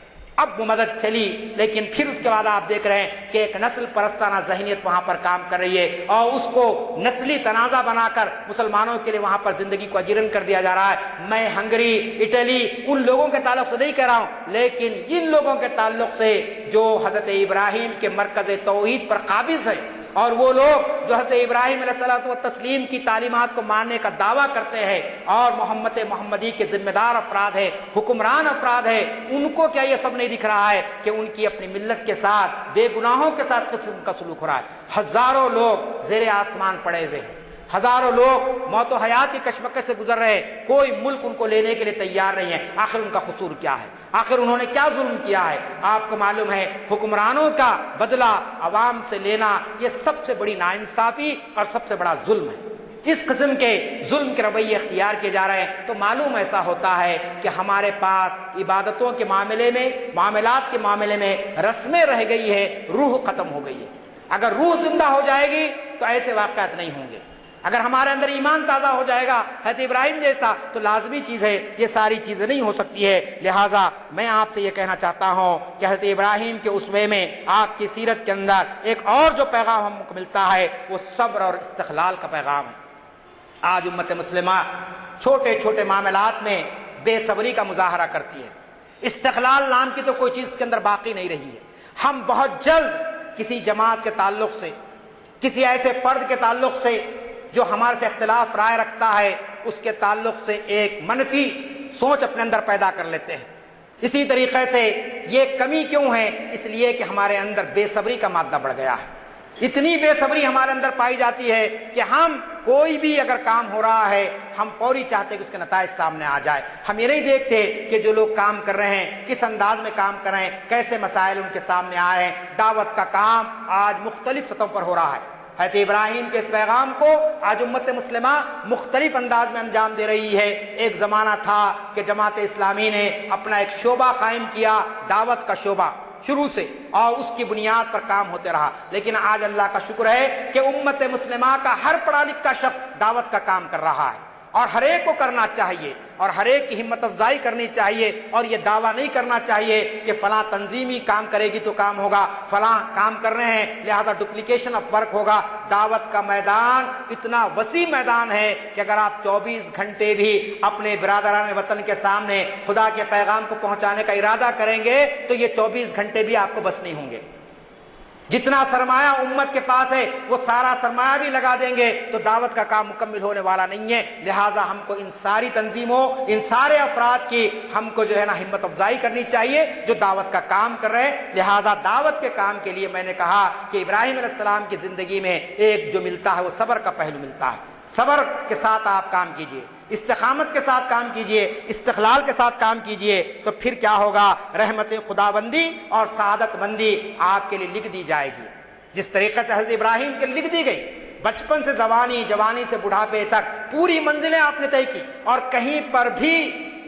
اب وہ مدد چلی، لیکن پھر اس کے بعد آپ دیکھ رہے ہیں کہ ایک نسل پرستانہ ذہنیت وہاں پر کام کر رہی ہے، اور اس کو نسلی تنازع بنا کر مسلمانوں کے لیے وہاں پر زندگی کو اجیرن کر دیا جا رہا ہے۔ میں ہنگری، اٹلی، ان لوگوں کے تعلق سے نہیں کہہ رہا ہوں، لیکن ان لوگوں کے تعلق سے جو حضرت ابراہیم کے مرکز توحید پر قابض ہے، اور وہ لوگ جو حضرت ابراہیم علیہ الصلوۃ والتسلیم کی تعلیمات کو ماننے کا دعویٰ کرتے ہیں اور محمد محمدی کے ذمہ دار افراد ہیں، حکمران افراد ہیں، ان کو کیا یہ سب نہیں دکھ رہا ہے کہ ان کی اپنی ملت کے ساتھ، بے گناہوں کے ساتھ قسم کا سلوک ہو رہا ہے؟ ہزاروں لوگ زیر آسمان پڑے ہوئے ہیں، ہزاروں لوگ موت و حیات کی کشمکش سے گزر رہے ہیں، کوئی ملک ان کو لینے کے لیے تیار نہیں ہے۔ آخر ان کا قصور کیا ہے؟ آخر انہوں نے کیا ظلم کیا ہے؟ آپ کو معلوم ہے حکمرانوں کا بدلہ عوام سے لینا یہ سب سے بڑی ناانصافی اور سب سے بڑا ظلم ہے۔ اس قسم کے ظلم کے رویے اختیار کیے جا رہے ہیں تو معلوم ایسا ہوتا ہے کہ ہمارے پاس عبادتوں کے معاملے میں، معاملات کے معاملے میں رسمیں رہ گئی ہے، روح ختم ہو گئی ہے۔ اگر روح زندہ ہو جائے گی تو ایسے واقعات نہیں ہوں گے۔ اگر ہمارے اندر ایمان تازہ ہو جائے گا حضرت ابراہیم جیسا، تو لازمی چیز ہے یہ ساری چیزیں نہیں ہو سکتی ہے۔ لہٰذا میں آپ سے یہ کہنا چاہتا ہوں کہ حضرت ابراہیم کے اسوے میں، آپ کی سیرت کے اندر ایک اور جو پیغام ہم کو ملتا ہے وہ صبر اور استقلال کا پیغام ہے۔ آج امت مسلمہ چھوٹے چھوٹے معاملات میں بے صبری کا مظاہرہ کرتی ہے، استقلال نام کی تو کوئی چیز کے اندر باقی نہیں رہی ہے۔ ہم بہت جلد کسی جماعت کے تعلق سے، کسی ایسے فرد کے تعلق سے جو ہمارے سے اختلاف رائے رکھتا ہے، اس کے تعلق سے ایک منفی سوچ اپنے اندر پیدا کر لیتے ہیں۔ اسی طریقے سے یہ کمی کیوں ہے؟ اس لیے کہ ہمارے اندر بے صبری کا مادہ بڑھ گیا ہے۔ اتنی بے صبری ہمارے اندر پائی جاتی ہے کہ ہم کوئی بھی اگر کام ہو رہا ہے، ہم فوری چاہتے ہیں کہ اس کے نتائج سامنے آ جائے۔ ہم یہ نہیں دیکھتے کہ جو لوگ کام کر رہے ہیں کس انداز میں کام کر رہے ہیں، کیسے مسائل ان کے سامنے آ رہے ہیں۔ دعوت کا کام آج مختلف سطحوں پر ہو رہا ہے۔ حضرت ابراہیم کے اس پیغام کو آج امت مسلمہ مختلف انداز میں انجام دے رہی ہے۔ ایک زمانہ تھا کہ جماعت اسلامی نے اپنا ایک شعبہ قائم کیا، دعوت کا شعبہ شروع سے، اور اس کی بنیاد پر کام ہوتے رہا، لیکن آج اللہ کا شکر ہے کہ امت مسلمہ کا ہر پڑھا لکھا شخص دعوت کا کام کر رہا ہے، اور ہر ایک کو کرنا چاہیے، اور ہر ایک کی ہمت افزائی کرنی چاہیے، اور یہ دعویٰ نہیں کرنا چاہیے کہ فلاں تنظیمی کام کرے گی تو کام ہوگا، فلاں کام کر رہے ہیں لہذا ڈپلیکیشن آف ورک ہوگا۔ دعوت کا میدان اتنا وسیع میدان ہے کہ اگر آپ 24 گھنٹے بھی اپنے برادران وطن کے سامنے خدا کے پیغام کو پہنچانے کا ارادہ کریں گے تو یہ 24 گھنٹے بھی آپ کو بس نہیں ہوں گے۔ جتنا سرمایہ امت کے پاس ہے وہ سارا سرمایہ بھی لگا دیں گے تو دعوت کا کام مکمل ہونے والا نہیں ہے۔ لہٰذا ہم کو ان ساری تنظیموں، ان سارے افراد کی ہم کو جو ہے نا ہمت افزائی کرنی چاہیے جو دعوت کا کام کر رہے ہیں۔ لہٰذا دعوت کے کام کے لیے میں نے کہا کہ ابراہیم علیہ السلام کی زندگی میں ایک جو ملتا ہے وہ صبر کا پہلو ملتا ہے۔ صبر کے ساتھ آپ کام کیجئے، استقامت کے ساتھ کام کیجئے، استقلال کے ساتھ کام کیجئے، تو پھر کیا ہوگا؟ رحمت خداوندی اور سعادت مندی آپ کے لیے لکھ دی جائے گی، جس طریقے سے حضرت ابراہیم کے لکھ دی گئی۔ بچپن سے جوانی، جوانی سے بڑھاپے تک پوری منزلیں آپ نے طے کی، اور کہیں پر بھی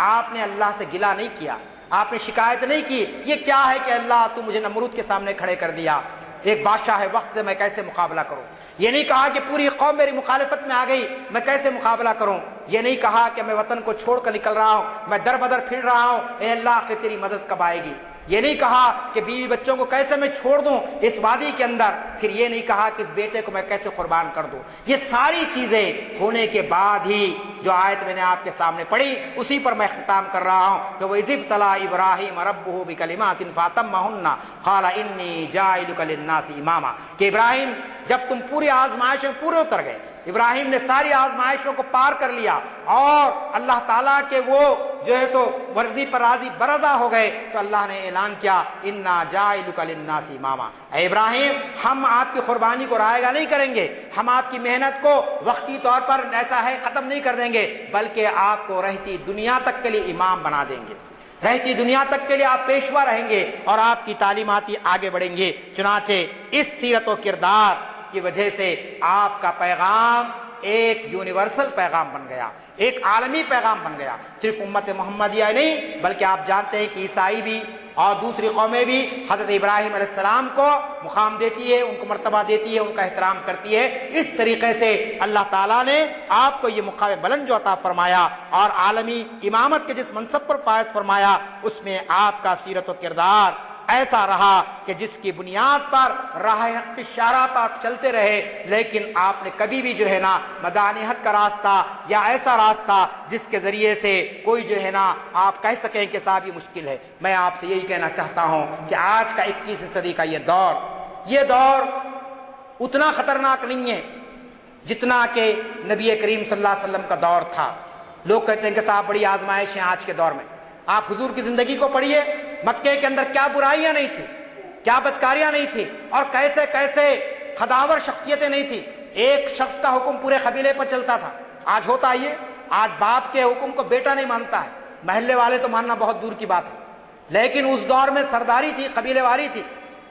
آپ نے اللہ سے گلہ نہیں کیا، آپ نے شکایت نہیں کی یہ کیا ہے کہ اللہ تو مجھے نمرود کے سامنے کھڑے کر دیا، ایک بادشاہ ہے وقت سے میں کیسے مقابلہ کروں۔ یہ نہیں کہا کہ پوری قوم میری مخالفت میں آ گئی میں کیسے مقابلہ کروں۔ یہ نہیں کہا کہ میں وطن کو چھوڑ کر نکل رہا ہوں، میں در بدر پھر رہا ہوں، اے اللہ کہ تیری مدد کب آئے گی۔ یہ نہیں کہا کہ بیوی بچوں کو کیسے میں چھوڑ دوں اس وادی کے اندر، پھر یہ نہیں کہا کہ اس بیٹے کو میں کیسے قربان کر دوں۔ یہ ساری چیزیں ہونے کے بعد ہی جو آیت میں نے آپ کے سامنے پڑھی اسی پر میں اختتام کر رہا ہوں کہ وَإِذِ ابْتَلَىٰ إِبْرَاهِيمَ رَبُّهُ بِكَلِمَاتٍ فَأَتَمَّهُنَّ قَالَ إِنِّي جَاعِلُكَ لِلنَّاسِ إِمَامًا، کہ ابراہیم جب تم پوری آزمائش میں پورے اتر گئے، ابراہیم نے ساری آزمائشوں کو پار کر لیا اور اللہ تعالیٰ کے وہ جو ہے سو مرضی پر راضی برضا ہو گئے، تو اللہ نے اعلان کیا اِنَّا جَاعِلُكَ لِلنَّاسِ إِمَامًا، اے ابراہیم ہم آپ کی قربانی کو رائے گا نہیں کریں گے، ہم آپ کی محنت کو وقتی طور پر ایسا ہے ختم نہیں کر دیں گے، بلکہ آپ کو رہتی دنیا تک کے لیے امام بنا دیں گے، رہتی دنیا تک کے لیے آپ پیشوا رہیں گے اور آپ کی تعلیماتی آگے بڑھیں گے۔ چنانچہ اس سیرت و کردار کی وجہ سے آپ کا پیغام ایک یونیورسل پیغام بن گیا، ایک عالمی پیغام بن گیا، صرف امت محمدیہ نہیں بلکہ آپ جانتے ہیں کہ عیسائی بھی اور دوسری قومیں بھی حضرت ابراہیم علیہ السلام کو مقام دیتی ہے، ان کو مرتبہ دیتی ہے، ان کا احترام کرتی ہے۔ اس طریقے سے اللہ تعالیٰ نے آپ کو یہ مقام بلند جو عطا فرمایا اور عالمی امامت کے جس منصب پر فائز فرمایا، اس میں آپ کا سیرت و کردار ایسا رہا کہ جس کی بنیاد پر راہ حق کی شارع پر چلتے رہے، لیکن آپ نے کبھی بھی جو ہے نا مدانیت کا راستہ یا ایسا راستہ جس کے ذریعے سے کوئی جو ہے نا آپ کہہ سکیں کہ صاحب یہ مشکل ہے۔ میں آپ سے یہی کہنا چاہتا ہوں کہ آج کا 21ویں صدی کا یہ دور اتنا خطرناک نہیں ہے جتنا کہ نبی کریم صلی اللہ علیہ وسلم کا دور تھا۔ لوگ کہتے ہیں کہ صاحب بڑی آزمائش ہے آج کے دور میں۔ آپ حضور کی زندگی کو پڑھیے، مکے کے اندر کیا برائیاں نہیں تھی، کیا بدکاریاں نہیں تھی، اور کیسے کیسے خداور شخصیتیں نہیں تھی۔ ایک شخص کا حکم پورے قبیلے پر چلتا تھا۔ آج ہوتا یہ، آج باپ کے حکم کو بیٹا نہیں مانتا ہے، محلے والے تو ماننا بہت دور کی بات ہے، لیکن اس دور میں سرداری تھی، قبیلے واری تھی،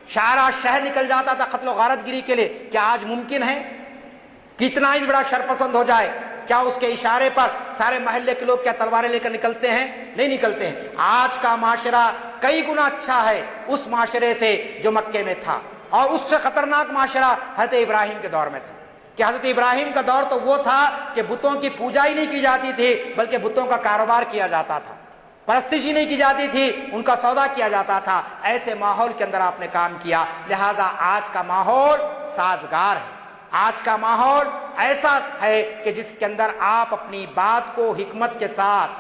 شاعرہ شہر نکل جاتا تھا قتل و غارت گیری کے لیے۔ کیا آج ممکن ہے کتنا ہی بڑا شرپسند ہو جائے، کیا اس کے اشارے پر سارے محلے کے لوگ کیا تلواریں لے کر نکلتے ہیں؟ نہیں نکلتے ہیں۔ آج کا معاشرہ کئی گنا اچھا ہے اس معاشرے سے جو مکے میں تھا، اور اس سے خطرناک معاشرہ حضرت ابراہیم کے دور میں تھا۔ کہ حضرت ابراہیم کا دور تو وہ تھا کہ بتوں کی پوجا ہی نہیں کی جاتی تھی، بلکہ بتوں کا کاروبار کیا جاتا تھا، پرستش ہی نہیں کی جاتی تھی، ان کا سودا کیا جاتا تھا۔ ایسے ماحول کے اندر آپ نے کام کیا، لہذا آج کا ماحول سازگار ہے، آج کا ماحول ایسا ہے کہ جس کے اندر آپ اپنی بات کو حکمت کے ساتھ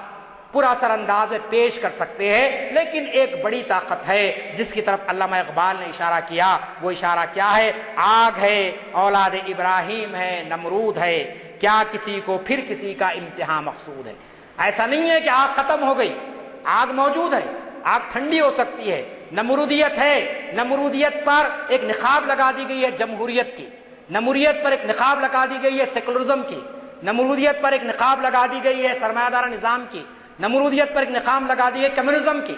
پورا اثر انداز میں پیش کر سکتے ہیں۔ لیکن ایک بڑی طاقت ہے جس کی طرف علامہ اقبال نے اشارہ کیا، وہ اشارہ کیا ہے؟ آگ ہے، اولاد ابراہیم ہے، نمرود ہے، کیا کسی کو پھر کسی کا امتحان مقصود ہے۔ ایسا نہیں ہے کہ آگ ختم ہو گئی، آگ موجود ہے، آگ ٹھنڈی ہو سکتی ہے۔ نمرودیت ہے، نمرودیت پر ایک نقاب لگا دی گئی ہے جمہوریت کی، نمرودیت پر ایک نقاب لگا دی گئی ہے سیکولرزم کی، نمرودیت پر ایک نقاب لگا دی گئی ہے سرمایہ دارہ نظام کی، نمرودیت پر ایک نقاب لگا دی ہے کمیونزم کی،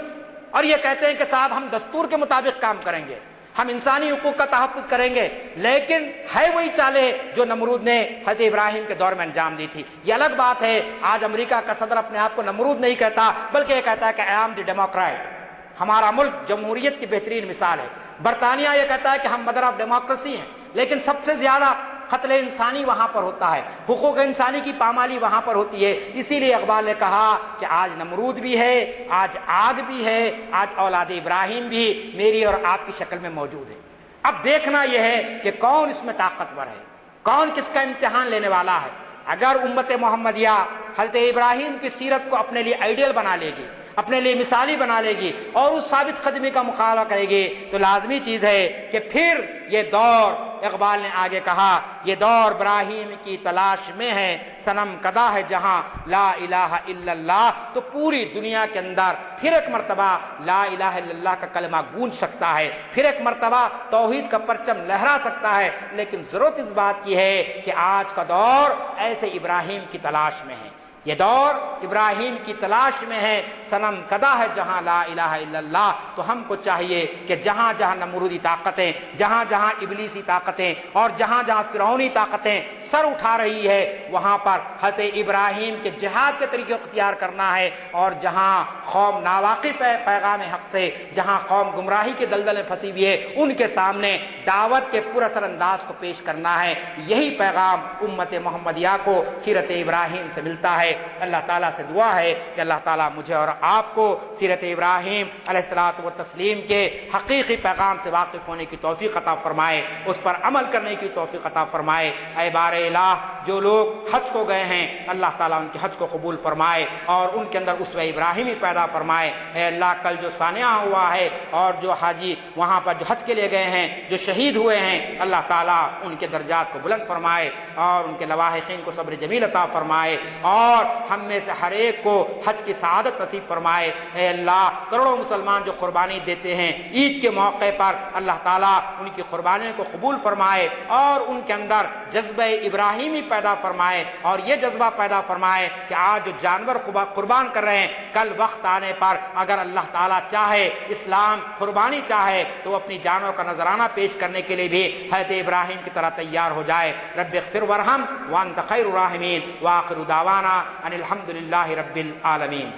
اور یہ کہتے ہیں کہ صاحب ہم دستور کے مطابق کام کریں گے، ہم انسانی حقوق کا تحفظ کریں گے، لیکن ہے وہی چالیں جو نمرود نے حضرت ابراہیم کے دور میں انجام دی تھی۔ یہ الگ بات ہے، آج امریکہ کا صدر اپنے آپ کو نمرود نہیں کہتا، بلکہ یہ کہتا ہے کہ آئی ایم دی ڈیموکریٹ، ہمارا ملک جمہوریت کی بہترین مثال ہے۔ برطانیہ یہ کہتا ہے کہ ہم مدر آف ڈیموکریسی ہیں، لیکن سب سے زیادہ قتل انسانی وہاں پر ہوتا ہے، حقوق انسانی کی پامالی وہاں پر ہوتی ہے۔ اسی لیے اقبال نے کہا کہ آج نمرود بھی ہے، آج آگ بھی ہے، آج اولاد ابراہیم بھی میری اور آپ کی شکل میں موجود ہے۔ اب دیکھنا یہ ہے کہ کون اس میں طاقتور ہے، کون کس کا امتحان لینے والا ہے۔ اگر امت محمدیہ حضرت ابراہیم کی سیرت کو اپنے لیے آئیڈیل بنا لے گی، اپنے لیے مثالی بنا لے گی اور اس ثابت قدمی کا مقابلہ کرے گی، تو لازمی چیز ہے کہ پھر یہ دور، اقبال نے آگے کہا، یہ دور ابراہیم کی تلاش میں ہے، صنم کدا ہے جہاں لا الہ الا اللہ۔ تو پوری دنیا کے اندر پھر ایک مرتبہ لا الہ الا اللہ کا کلمہ گونج سکتا ہے، پھر ایک مرتبہ توحید کا پرچم لہرا سکتا ہے، لیکن ضرورت اس بات کی ہے کہ آج کا دور ایسے ابراہیم کی تلاش میں ہے، یہ دور ابراہیم کی تلاش میں ہے، صنم کدا ہے جہاں لا الہ الا اللہ۔ تو ہم کو چاہیے کہ جہاں جہاں نمرودی طاقتیں، جہاں جہاں ابلیسی طاقتیں اور جہاں جہاں فرعونی طاقتیں سر اٹھا رہی ہے، وہاں پر حضرت ابراہیم کے جہاد کے طریقے اختیار کرنا ہے، اور جہاں قوم ناواقف ہے پیغام حق سے، جہاں قوم گمراہی کے دلدل میں پھنسی ہوئی ہے، ان کے سامنے دعوت کے پر اثر انداز کو پیش کرنا ہے۔ یہی پیغام امت محمدیہ کو سیرت ابراہیم سے ملتا ہے۔ اللہ تعالیٰ سے دعا ہے کہ اللہ تعالیٰ مجھے اور آپ کو سیرت ابراہیم علیہ الصلوۃ والتسلیم کے حقیقی پیغام سے واقف ہونے کی توفیق عطا فرمائے، اس پر عمل کرنے کی توفیق عطا فرمائے۔ اے بار الہ، جو لوگ حج کو گئے ہیں اللہ تعالیٰ ان کے حج کو قبول فرمائے اور ان کے اندر اسوہ ابراہیمی پیدا فرمائے۔ اے اللہ، کل جو سانحہ ہوا ہے اور جو حاجی وہاں پر جو حج کے لیے گئے ہیں، جو شہید ہوئے ہیں، اللہ تعالیٰ ان کے درجات کو بلند فرمائے اور ان کے لواحقین کو صبر جمیل عطا فرمائے، اور اور ہم میں سے ہر ایک کو حج کی سعادت نصیب فرمائے۔ اے اللہ کروڑوں مسلمان جو قربانی دیتے ہیں عید کے موقع پر، اللہ تعالیٰ ان کی قربانیوں کو قبول فرمائے اور ان کے اندر جذبہ ابراہیمی پیدا فرمائے، اور یہ جذبہ پیدا فرمائے کہ آج جو جانور قربان کر رہے ہیں، کل وقت آنے پر اگر اللہ تعالیٰ چاہے، اسلام قربانی چاہے، تو وہ اپنی جانوں کا نذرانہ پیش کرنے کے لیے بھی حضرت ابراہیم کی طرح تیار ہو جائے۔ رب اغفر وارحم وانت خیر الراحمین، وآخر دعوانا ان الحمد للہ رب العالمین۔